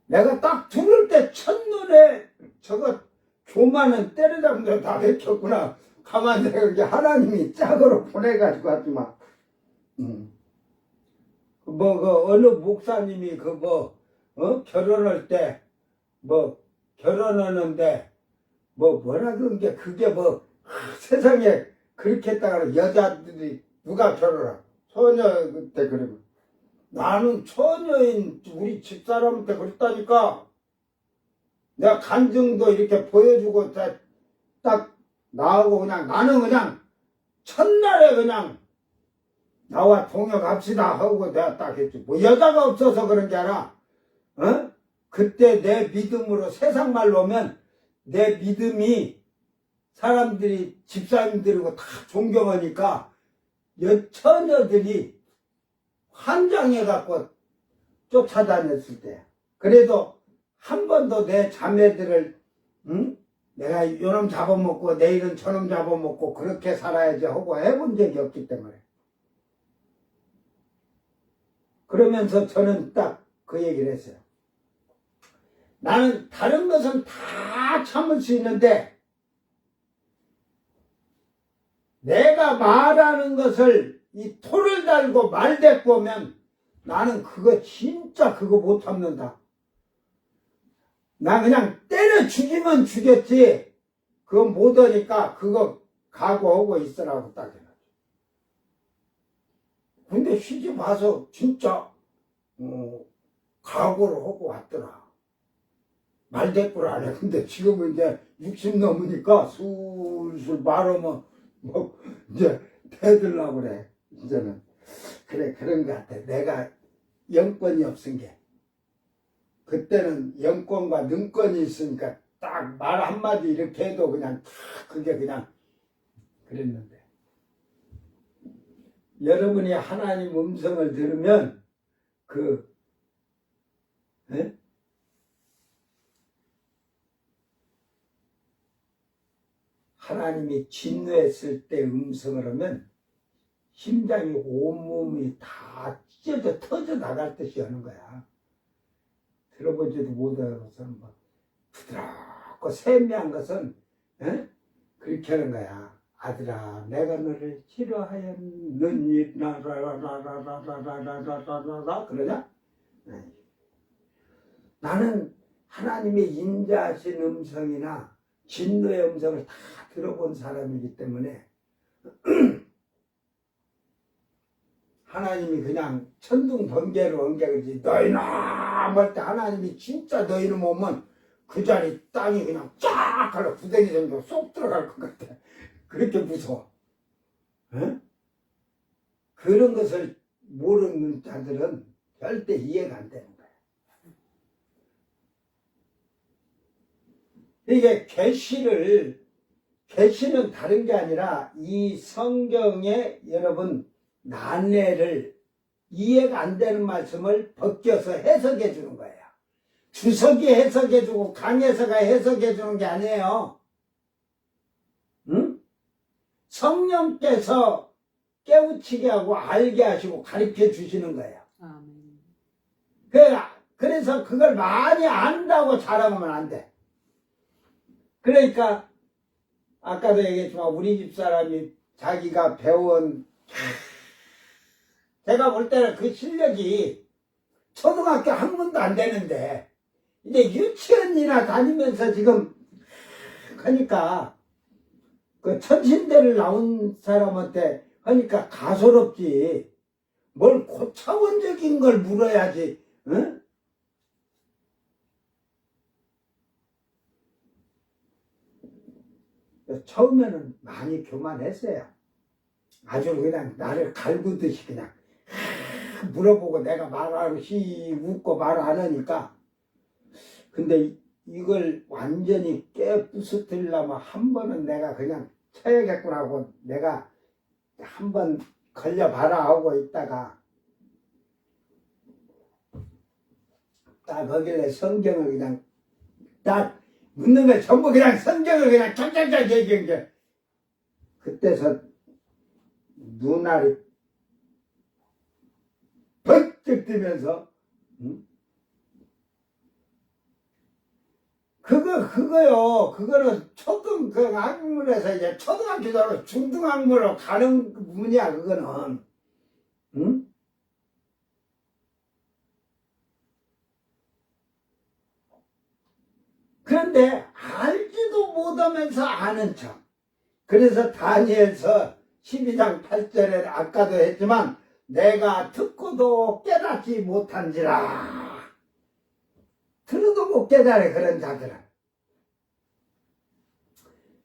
Speaker 1: 내가 딱 들을 때 첫눈에 저거 교만은 때려잡는 거 다 맥혔구나. 가만히 생각해. 하나님이 짝으로 보내가지고 하지만. 어느 목사님이 결혼할 때, 결혼하는데, 뭐라 그런 게, 그게 세상에 그렇게 했다가 여자들이 누가 결혼하? 처녀 그때 그러면. 나는 처녀인 우리 집사람한테 그랬다니까. 내가 간증도 이렇게 보여주고 딱 나하고 그냥 나는 그냥 첫날에 그냥 나와 동역합시다 하고 내가 딱 했지. 뭐 여자가 없어서 그런 게 아니라 어? 그때 내 믿음으로 세상 말로 오면 내 믿음이 사람들이 집사님들이고 다 존경하니까 처녀들이 환장해갖고 쫓아다녔을 때 그래도 한 번도 내 자매들을 응? 내가 요놈 잡아먹고 내일은 저놈 잡아먹고 그렇게 살아야지 하고 해본 적이 없기 때문에 그러면서 저는 딱 그 얘기를 했어요. 나는 다른 것은 다 참을 수 있는데 내가 말하는 것을 이 토를 달고 말대꾸 하면 나는 그거 진짜 그거 못 참는다. 나 그냥 때려 죽이면 죽였지 그건 못하니까 그거 각오하고 있으라고 딱 해가지고. 근데 시집 와서 진짜 각오를 하고 왔더라. 말대꾸를 안 해. 근데 지금은 이제 60 넘으니까 술술 말하면 뭐 이제 대들라고 그래. 이제는 그래 그런 것 같아. 내가 영권이 없은 게 그때는 영권과 능권이 있으니까 딱 말 한마디 이렇게 해도 그냥 다 그게 그냥 그랬는데 여러분이 하나님 음성을 들으면 에? 하나님이 진노했을 때 음성을 하면 심장이 온몸이 다 찢어져 터져 나갈 듯이 하는 거야. 들어보지도 못하고서는 뭐 부드럽고 세미한 것은 에? 그렇게 하는 거야. 아들아 내가 너를 싫어하였느니 라라라라라라라라라라 그러냐? 나는 하나님의 인자하신 음성이나 진노의 음성을 다 들어본 사람이기 때문에 하나님이 그냥 천둥 번개로 엉겨지 너희놈 할 때 하나님이 진짜 너희놈 오면 그 자리 땅이 그냥 쫙 갈라 구덩이 정도 쏙 들어갈 것 같아. 그렇게 무서워. 에? 그런 것을 모르는 자들은 절대 이해가 안 되는 거야. 이게 계시는 다른 게 아니라 이 성경에 여러분 난해를 이해가 안 되는 말씀을 벗겨서 해석해 주는 거예요. 주석이 해석해 주고 강해서가 해석해 주는 게 아니에요. 응? 성령께서 깨우치게 하고 알게 하시고 가르쳐 주시는 거예요.
Speaker 3: 아멘.
Speaker 1: 그래서 그걸 많이 안다고 자랑하면 안 돼. 그러니까 아까도 얘기했지만 우리 집 사람이 자기가 배운 제가 볼 때는 그 실력이 초등학교 학문도 안 되는데 이제 유치원이나 다니면서 지금 하니까 그 천신대를 나온 사람한테 하니까 가소롭지. 뭘 고차원적인 걸 물어야지. 응? 처음에는 많이 교만했어요. 아주 그냥 나를 갈구듯이 그냥 물어보고 내가 말하고 웃고 말 안 하니까. 근데 이걸 완전히 깨부수뜨리려면 한 번은 내가 그냥 쳐야겠구나 하고 내가 한 번 걸려봐라 하고 있다가 딱 거길래 성경을 그냥 딱 묻는 걸 전부 그냥 성경을 그냥 쫙쫙쫙 얘기한 게 그때서 눈알이 번쩍 뜨면서 응? 그거요. 그거는 초등학문에서 이제 초등학교로 중등학문으로 가는 문이야, 그거는. 응? 그런데 알지도 못하면서 아는 척. 그래서 다니엘서 12장 8절에 아까도 했지만 내가 듣고도 깨닫지 못한지라. 들어도 못 깨달아 그런 자들은.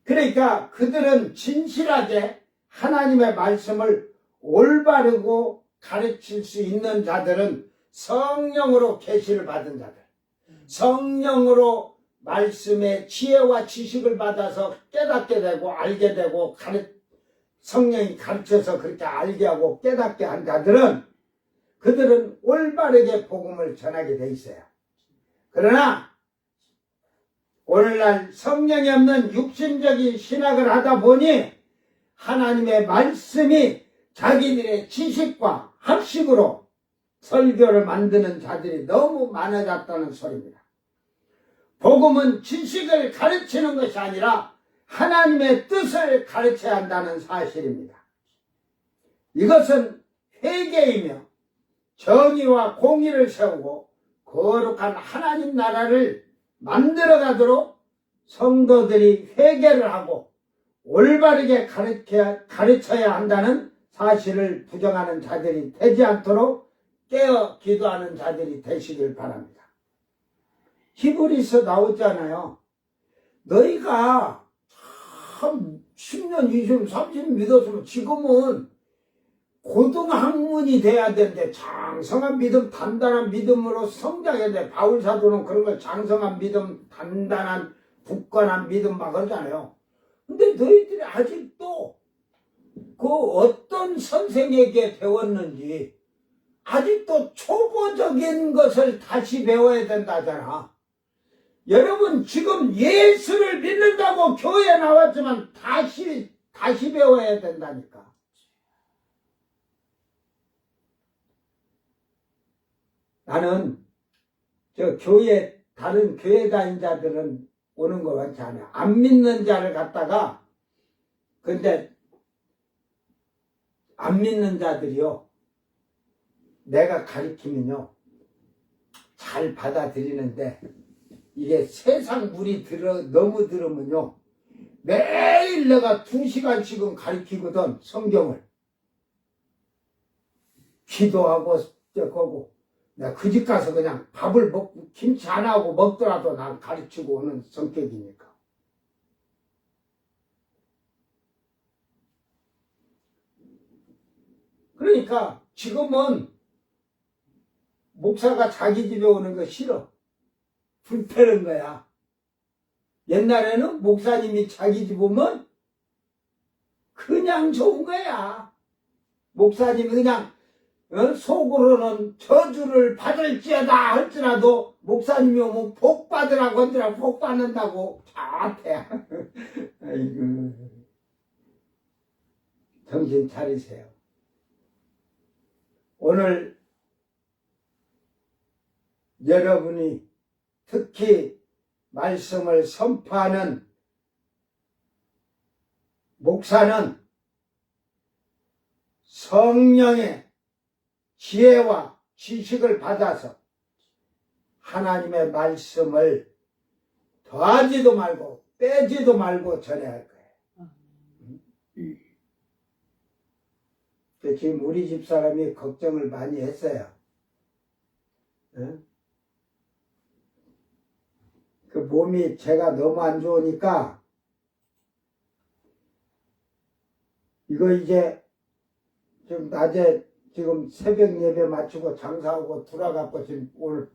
Speaker 1: 그러니까 그들은 진실하게 하나님의 말씀을 올바르고 가르칠 수 있는 자들은 성령으로 계시를 받은 자들, 성령으로 말씀의 지혜와 지식을 받아서 깨닫게 되고 알게 되고 성령이 가르쳐서 그렇게 알게 하고 깨닫게 한 자들은 그들은 올바르게 복음을 전하게 돼 있어요. 그러나 오늘날 성령이 없는 육신적인 신학을 하다 보니 하나님의 말씀이 자기들의 지식과 학식으로 설교를 만드는 자들이 너무 많아졌다는 소리입니다. 복음은 지식을 가르치는 것이 아니라 하나님의 뜻을 가르쳐야 한다는 사실입니다. 이것은 회개이며 정의와 공의를 세우고 거룩한 하나님 나라를 만들어가도록 성도들이 회개를 하고 올바르게 가르쳐야 한다는 사실을 부정하는 자들이 되지 않도록 깨어 기도하는 자들이 되시길 바랍니다. 히브리서 나오잖아요. 너희가 참 10년, 20년, 30년 믿었으면 지금은 고등학문이 돼야 되는데 장성한 믿음, 단단한 믿음으로 성장해야 돼. 바울 사도는 그런 걸 장성한 믿음, 단단한 굳건한 믿음 막 그러잖아요. 근데 너희들이 아직도 그 어떤 선생에게 배웠는지 아직도 초보적인 것을 다시 배워야 된다잖아. 여러분 지금 예수를 믿는다고 교회에 나왔지만 다시 배워야 된다니까. 나는 다른 교회 다닌 자들은 오는 거 같지 않아요. 안 믿는 자를 갖다가, 근데 안 믿는 자들이요, 내가 가르치면요 잘 받아들이는데 이게 세상 물이 너무 들으면요 매일 내가 2시간씩은 가르치거든. 성경을 기도하고 거고 내가 그 집 가서 그냥 밥을 먹고 김치 안 하고 먹더라도 난 가르치고 오는 성격이니까. 그러니까 지금은 목사가 자기 집에 오는 거 싫어. 불편한 거야. 옛날에는 목사님이 자기 집 오면 그냥 좋은 거야. 목사님이 그냥 속으로는 저주를 받을지어다 할지라도 목사님이 오면 복 받으라고 하더라고. 복 받는다고 자태. 아이고, 정신 차리세요. 오늘 여러분이 특히 말씀을 선포하는 목사는 성령의 지혜와 지식을 받아서 하나님의 말씀을 더하지도 말고 빼지도 말고 전해야 할 거예요. 지금 우리 집사람이 걱정을 많이 했어요. 그 몸이 제가 너무 안 좋으니까 이거 이제 좀 낮에 지금 새벽 예배 마치고 장사하고 돌아가고 지금 오늘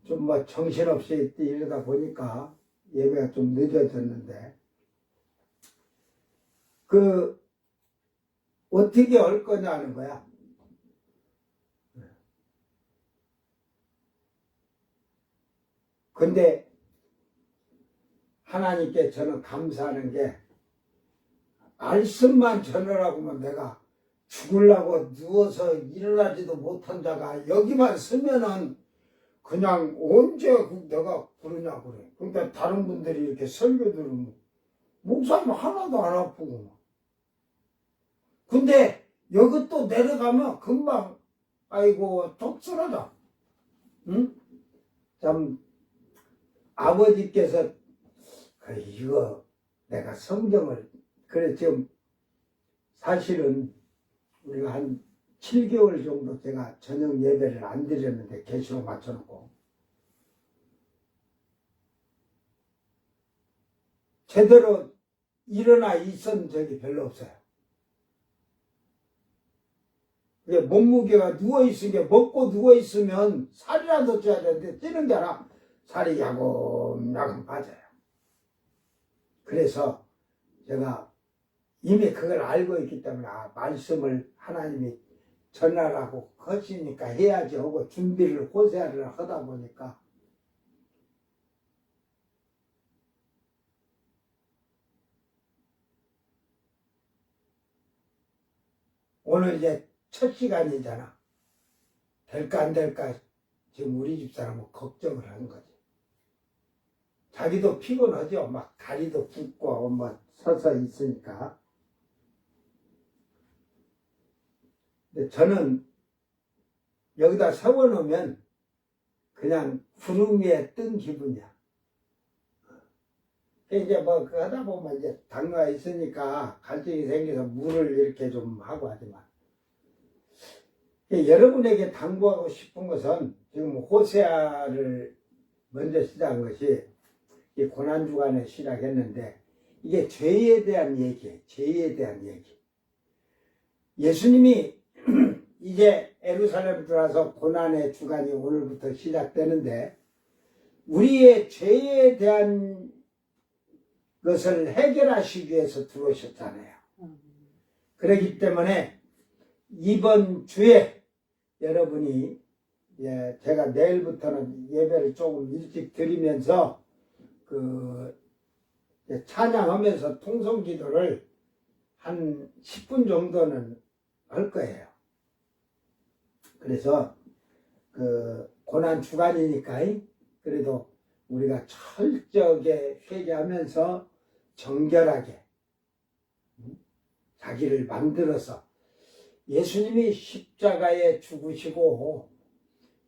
Speaker 1: 좀 뭐 정신없이 이러다 보니까 예배가 좀 늦어졌는데 어떻게 할 거냐는 거야. 근데 하나님께 저는 감사하는 게 말씀만 전하라고 하면 내가 죽으려고 누워서 일어나지도 못한 자가 여기만 서면은 그냥 언제 내가 그러냐 그래. 그러니까 다른 분들이 이렇게 설교 들으면 목사님 하나도 안 아프고 근데 여기 또 내려가면 금방 아이고 tok 쓰러져. 응? 참 아버지께서 이거 내가 성경을 그래 지금 사실은 우리가 한 7개월 정도 제가 저녁 예배를 안 드렸는데 계시로 맞춰놓고 제대로 일어나 있은 적이 별로 없어요. 몸무게가 누워있으면, 먹고 누워있으면 살이라도 쪄야 되는데 찌는 게 아니라 살이 야금야금 빠져요. 그래서 제가 이미 그걸 알고 있기 때문에 말씀을 하나님이 전하라고 하시니까 해야지 하고 준비를 호세아를 하다 보니까 오늘 이제 첫 시간이잖아. 될까 안 될까 지금 우리 집사람은 걱정을 하는 거지. 자기도 피곤하죠. 막 다리도 붓고 막 서서 있으니까. 근데 저는 여기다 세워놓으면 그냥 구름 위에 뜬 기분이야. 이제 뭐 하다 보면 이제 당뇨가 있으니까 갈증이 생겨서 물을 이렇게 좀 하고 하지만 여러분에게 당부하고 싶은 것은 지금 호세아를 먼저 시작한 것이 이 고난주간에 시작했는데 이게 죄에 대한 얘기예요. 죄에 대한 얘기. 예수님이 이제 예루살렘 들어와서 고난의 주간이 오늘부터 시작되는데 우리의 죄에 대한 것을 해결하시기 위해서 들어오셨잖아요. 그렇기 때문에 이번 주에 여러분이 제가 내일부터는 예배를 조금 일찍 드리면서 찬양하면서 통성기도를 한 10분 정도는 할 거예요. 그래서 고난 주간이니까 그래도 우리가 철저하게 회개하면서 정결하게 자기를 만들어서 예수님이 십자가에 죽으시고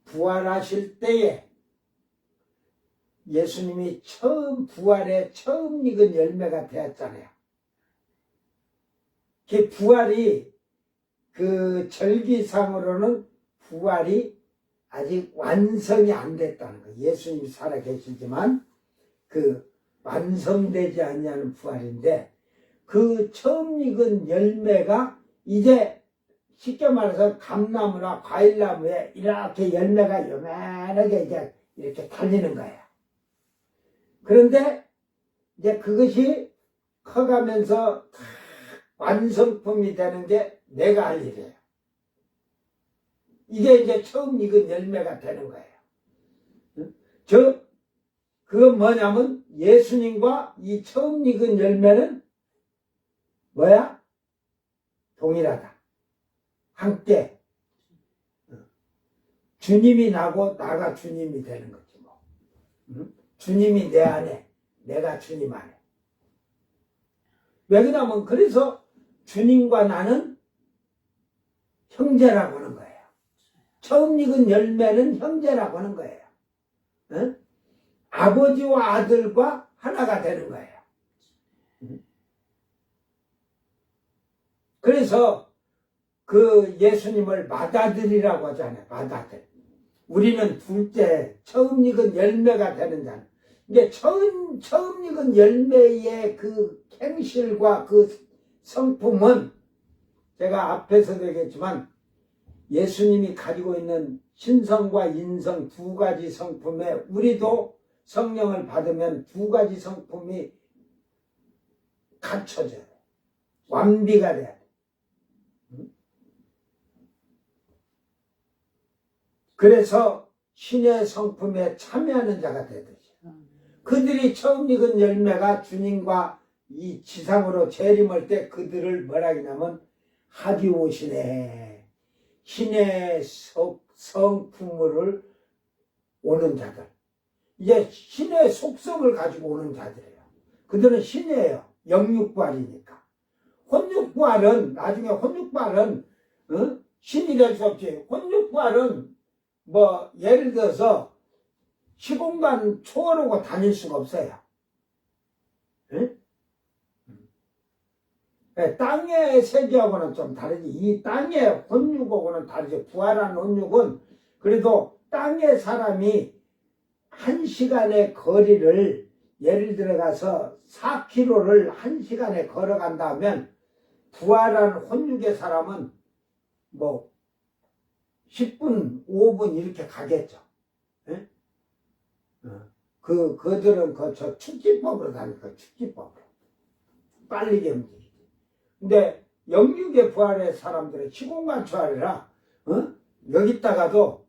Speaker 1: 부활하실 때에 예수님이 처음 부활에 처음 익은 열매가 되었잖아요. 그 부활이 그 절기상으로는 부활이 아직 완성이 안 됐다는 거예요. 예수님이 살아계시지만 완성되지 않냐는 부활인데 그 처음 익은 열매가 이제 쉽게 말해서 감나무나 과일나무에 이렇게 열매가 요만하게 이제 이렇게 달리는 거예요. 그런데 이제 그것이 커가면서 완성품이 되는 게 내가 할 일이에요. 이게 이제 처음 익은 열매가 되는 거예요. 그건 뭐냐면 예수님과 이 처음 익은 열매는 뭐야? 동일하다. 함께. 주님이 나고 나가 주님이 되는 거지 뭐. 주님이 내 안에, 내가 주님 안에. 왜 그러냐면 그래서 주님과 나는 형제라고 하는 거예요. 처음 익은 열매는 형제라고 하는 거예요. 아버지와 아들과 하나가 되는 거예요. 그래서 예수님을 맏아들이라고 하잖아요. 맏아들. 우리는 둘째, 처음 익은 열매가 되는 자는. 이게 처음 익은 열매의 그 행실과 그 성품은 제가 앞에서도 얘기했지만 예수님이 가지고 있는 신성과 인성 두 가지 성품에 우리도 성령을 받으면 두 가지 성품이 갖춰져야 돼. 완비가 돼야 돼. 그래서 신의 성품에 참여하는 자가 되듯이 그들이 처음 익은 열매가 주님과 이 지상으로 재림할 때 그들을 뭐라 하냐면 하기오시네 신의 성품을 오는 자들 이제 신의 속성을 가지고 오는 자들이에요. 그들은 신이에요. 영육부활이니까. 혼육부활은 나중에 혼육부활은 신이 될 수 없지. 혼육부활은 뭐 예를 들어서 시공간 초월하고 다닐 수가 없어요. 응? 땅의 세계하고는 좀 다르지. 이 땅의 혼육하고는 다르죠. 부활한 혼육은 그래도 땅의 사람이 한 시간의 거리를 예를 들어가서 4km를 1시간에 걸어간다면 부활한 혼육의 사람은 뭐 10분, 5분 이렇게 가겠죠. 예? 그들은 저 축지법으로 다니까, 축지법으로. 빨리 움직이지. 근데 영육의 부활의 사람들은 시공간초월이라, 여기다가도,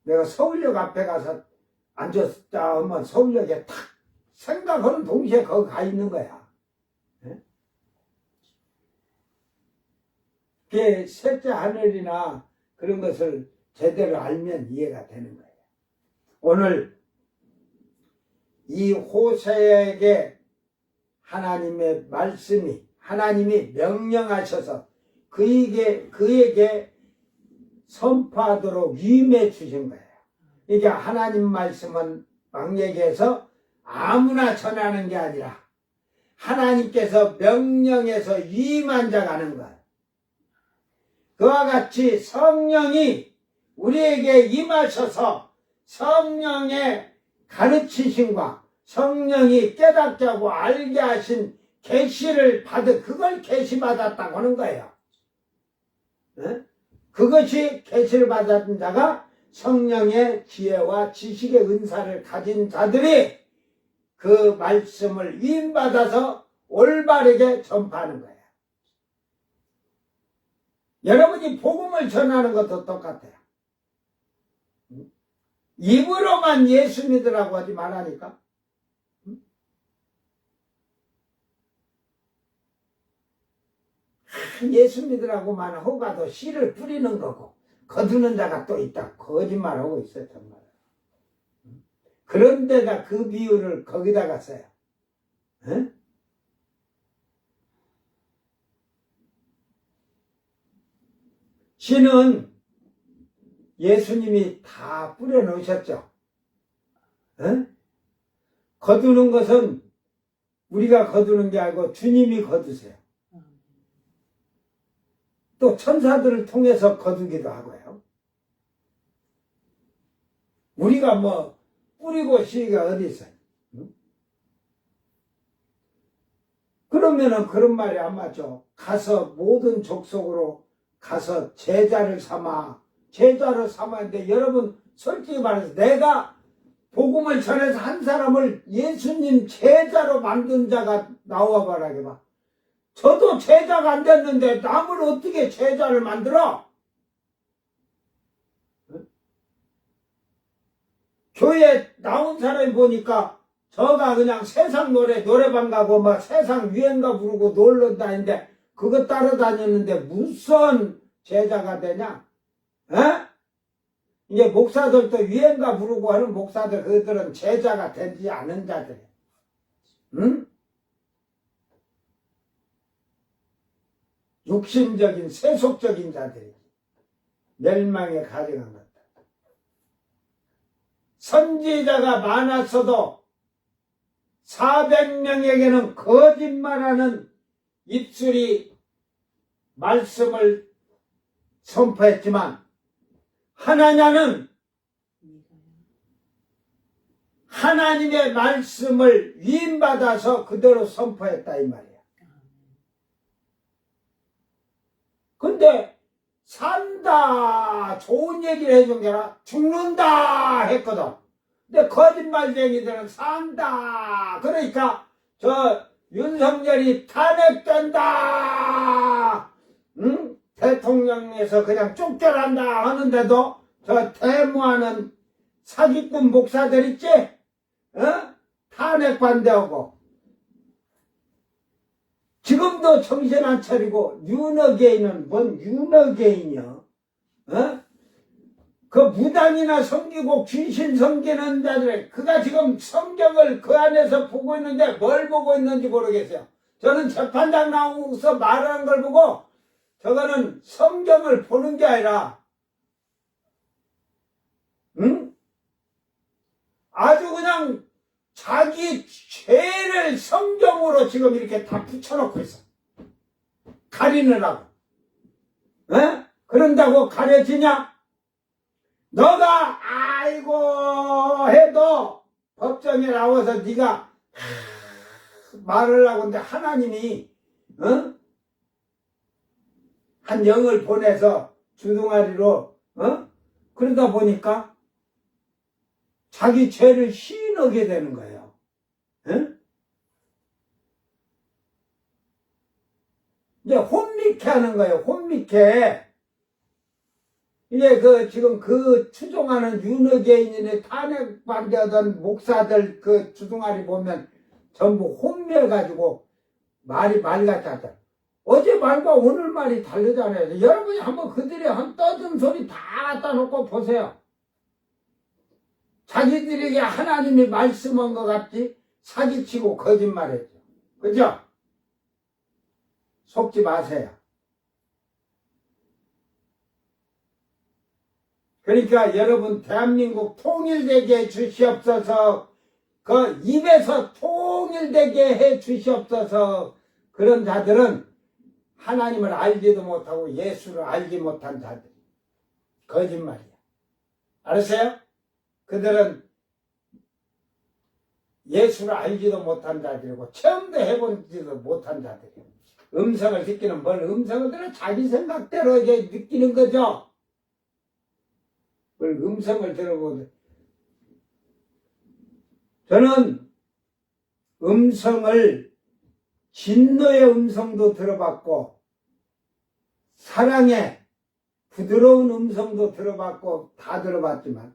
Speaker 1: 내가 서울역 앞에 가서 앉았다 하면 서울역에 탁 생각하는 동시에 거기 가 있는 거야. 예? 그게 셋째 하늘이나 그런 것을 제대로 알면 이해가 되는 거예요. 오늘 이 호세에게 하나님의 말씀이, 하나님이 명령하셔서 그에게 선포하도록 위임해 주신 거예요. 이게 하나님 말씀은 막얘기해서 아무나 전하는 게 아니라 하나님께서 명령해서 위임한 자가 하는 거예요. 그와 같이 성령이 우리에게 임하셔서 성령의 가르치심과 성령이 깨닫게 하고 알게 하신 계시를 그걸 계시받았다고 하는 거예요. 네? 그것이 계시를 받은 자가 성령의 지혜와 지식의 은사를 가진 자들이 그 말씀을 위임받아서 올바르게 전파하는 거예요. 여러분이 복음을 전하는 것도 똑같아요. 입으로만 예수 믿으라고 하지 말라니까. 예수 믿으라고만 하고도 씨를 뿌리는 거고 거두는 자가 또 있다. 거짓말하고 있어요, 정말. 그런데다 그 비유를 거기다가 써요. 에? 씨는 예수님이 다 뿌려놓으셨죠. 에? 거두는 것은 우리가 거두는 게 아니고 주님이 거두세요. 또 천사들을 통해서 거두기도 하고요. 우리가 뭐 뿌리고 씨가 어디 있어요? 응? 그러면은 그런 말이 안 맞죠. 가서 모든 족속으로 가서 제자를 삼았는데 여러분 솔직히 말해서 내가 복음을 전해서 한 사람을 예수님 제자로 만든 자가 나와봐라 봐. 저도 제자가 안 됐는데 남을 어떻게 제자를 만들어? 응? 교회에 나온 사람이 보니까 저가 그냥 세상 노래방 가고 막 세상 유행가 부르고 놀러 다니는데 그거 따라다녔는데 무슨 제자가 되냐? 에? 이제 목사들도 유행가 부르고 하는 목사들 그들은 제자가 되지 않은 자들. 응? 육신적인 세속적인 자들이 멸망에 가져간 것. 선지자가 많았어도 400명에게는 거짓말하는 입술이 말씀을 선포했지만 하나냐는 하나님의 말씀을 위임받아서 그대로 선포했다 이 말이야. 근데 산다 좋은 얘기를 해준 게 아니라 죽는다 했거든. 근데 거짓말쟁이들은 산다 그러니까 저 윤석열이 탄핵된다 응? 대통령에서 그냥 쫓겨난다 하는데도 저 데모하는 사기꾼 목사들 있지? 탄핵 반대하고 지금도 정신 안 차리고 유너게인은 뭔 유너게인이야? 그 무당이나 섬기고 귀신 섬기는 자들 그가 지금 성경을 그 안에서 보고 있는데 뭘 보고 있는지 모르겠어요. 저는 재판장 나오고서 말하는 걸 보고 저거는 성경을 보는 게 아니라 응? 아주 그냥 자기 죄를 성경으로 지금 이렇게 다 붙여놓고 있어. 가리느라고. 그런다고 가려지냐? 너가 아이고 해도 법정에 나와서 네가 말을 하고 있는데 하나님이 한 영을 보내서 주둥아리로 그러다 보니까 자기 죄를 시인하게 되는 거예요. 이제 혼미케 하는 거예요. 혼미케. 이제 지금 추종하는 윤호개인이나 탄핵반대하던 목사들 주둥아리 보면 전부 혼미해가지고 말이 말 같지 않다. 어제 말과 오늘 말이 다르잖아요. 여러분이 한번 그들의 한 떠든 소리 다 갖다 놓고 보세요. 자기들에게 하나님이 말씀한 것 같지 사기치고 거짓말했죠. 그죠? 속지 마세요. 그러니까 여러분 대한민국 통일되게 해 주시옵소서. 그 입에서 통일되게 해 주시옵소서. 그런 자들은 하나님을 알지도 못하고 예수를 알지 못한 자들. 거짓말이야. 알았어요? 그들은 예수를 알지도 못한 자들이고 체험도 해보지도 못한 자들이에요. 음성을 듣기는 뭘 음성을 들어 자기 생각대로 이제 느끼는 거죠. 뭘 음성을 들어보고 저는 음성을 진노의 음성도 들어봤고 사랑의 부드러운 음성도 들어봤고 다 들어봤지만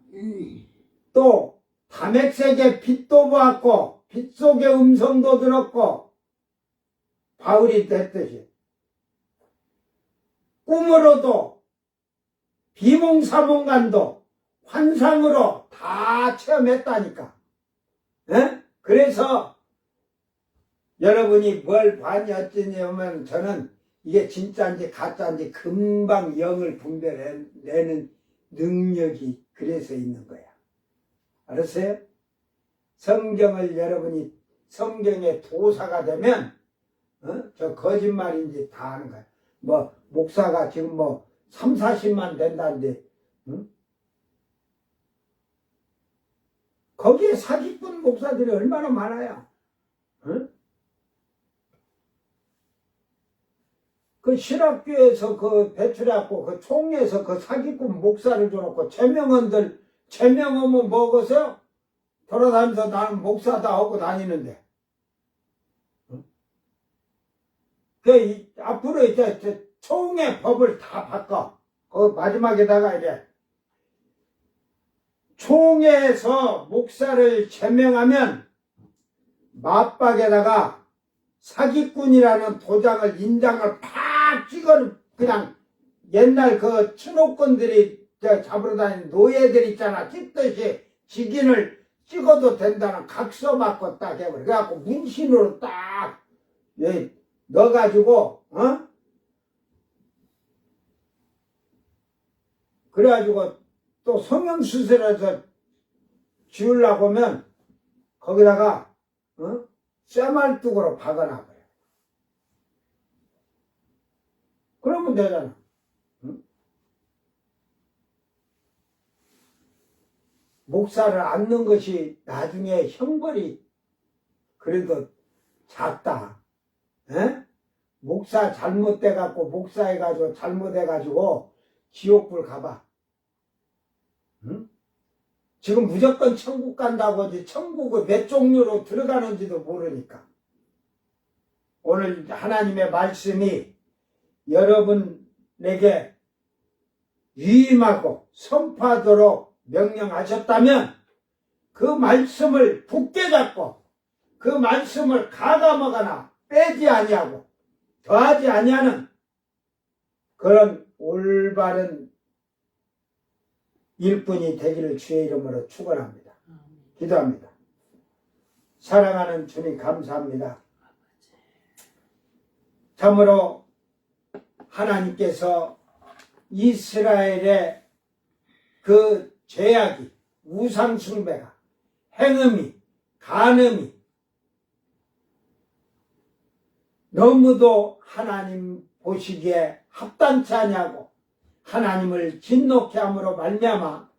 Speaker 1: 또 담액색의 빛도 보았고 빛 속의 음성도 들었고 바울이 됐듯이 꿈으로도 비몽사몽간도 환상으로 다 체험했다니까. 에? 그래서 여러분이 뭘 반이 어쩌냐면 저는 이게 진짜인지 가짜인지 금방 영을 분별해내는 능력이 그래서 있는 거야. 알았어요? 성경을 여러분이 성경의 도사가 되면 저 거짓말인지 다 아는 거야. 뭐 목사가 지금 3, 40만 된다는데 거기에 사기꾼 목사들이 얼마나 많아요. 그 신학교에서 배출해갖고 총회에서 사기꾼 목사를 줘놓고 제명하면 먹어서 돌아다니면서 나는 목사다 하고 다니는데 앞으로 이제 총회 법을 다 바꿔. 마지막에다가 이래 총회에서 목사를 제명하면 맞박에다가 사기꾼이라는 도장을 인장을 팍 찍어 그냥 옛날 추노꾼들이 잡으러 다니는 노예들 있잖아. 찍듯이 직인을 찍어도 된다는 각서 맞고 딱 해버려. 그래갖고 문신으로 딱 넣어가지고 그래가지고 또 성형수술해서 지우려고 하면 거기다가 쇠말뚝으로 박아놔버려. 그러면 되잖아. 목사를 앉는 것이 나중에 형벌이 그래도 작다. 에? 목사 잘못돼갖고 목사해가지고 잘못해가지고 지옥불 가봐. 응? 지금 무조건 천국 간다고 하지 천국을 몇 종류로 들어가는지도 모르니까. 오늘 하나님의 말씀이 여러분에게 유임하고 선포하도록 명령하셨다면 그 말씀을 굳게 잡고 그 말씀을 가감하거나 빼지 아니하고 더하지 아니하는 그런 올바른 일꾼이 되기를 주의 이름으로 축원합니다. 기도합니다. 사랑하는 주님 감사합니다. 참으로 하나님께서 이스라엘의 그 죄악이 우상숭배가 행음이 간음이 너무도 하나님 보시기에 합당치 아니하고 하나님을 진노케 함으로 말미암아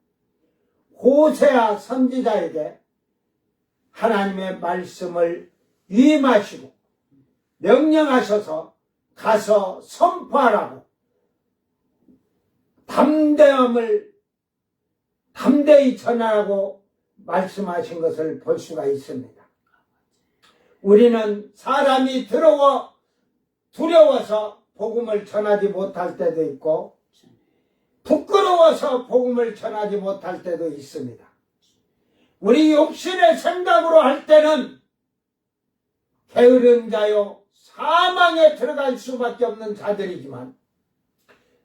Speaker 1: 호세아 선지자에게 하나님의 말씀을 위임하시고 명령하셔서 가서 선포하라고 담대히 전하라고 말씀하신 것을 볼 수가 있습니다. 우리는 사람이 두려워서 복음을 전하지 못할 때도 있고 부끄러워서 복음을 전하지 못할 때도 있습니다. 우리 욕심의 생각으로 할 때는 게으른 자요 사망에 들어갈 수밖에 없는 자들이지만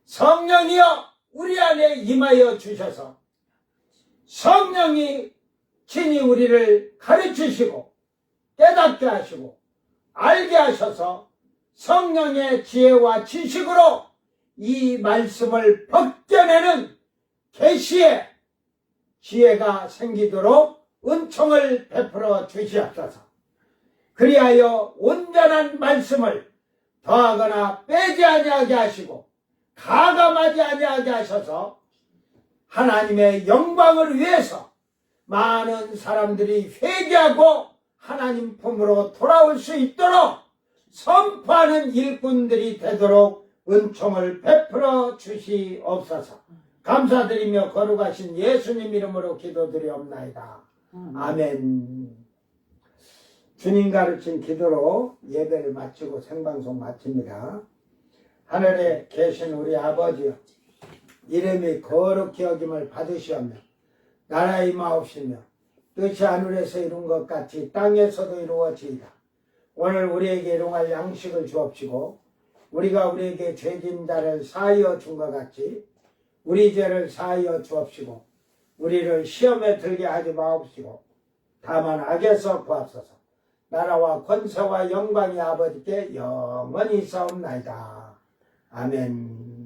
Speaker 1: 성령이여 우리 안에 임하여 주셔서 성령이 친히 우리를 가르치시고 깨닫게 하시고 알게 하셔서 성령의 지혜와 지식으로 이 말씀을 벗겨내는 계시의 지혜가 생기도록 은총을 베풀어 주시옵소서. 그리하여 온전한 말씀을 더하거나 빼지 아니하게 하시고 가감하지 아니하게 하셔서 하나님의 영광을 위해서 많은 사람들이 회개하고 하나님 품으로 돌아올 수 있도록 선포하는 일꾼들이 되도록 은총을 베풀어 주시옵소서. 감사드리며 거룩하신 예수님 이름으로 기도드리옵나이다. 아멘. 주님 가르친 기도로 예배를 마치고 생방송 마칩니다. 하늘에 계신 우리 아버지여, 이름이 거룩히 여김을 받으시오며 나라에 임하옵시며 뜻이 하늘에서 이룬 것 같이 땅에서도 이루어지이다. 오늘 우리에게 일용할 양식을 주옵시고 우리가 우리에게 죄진 자를 사하여 준 것 같이 우리 죄를 사하여 주옵시고 우리를 시험에 들게 하지 마옵시고 다만 악에서 구하옵소서. 나라와 권세와 영광이 아버지께 영원히 있사옵나이다. 아멘.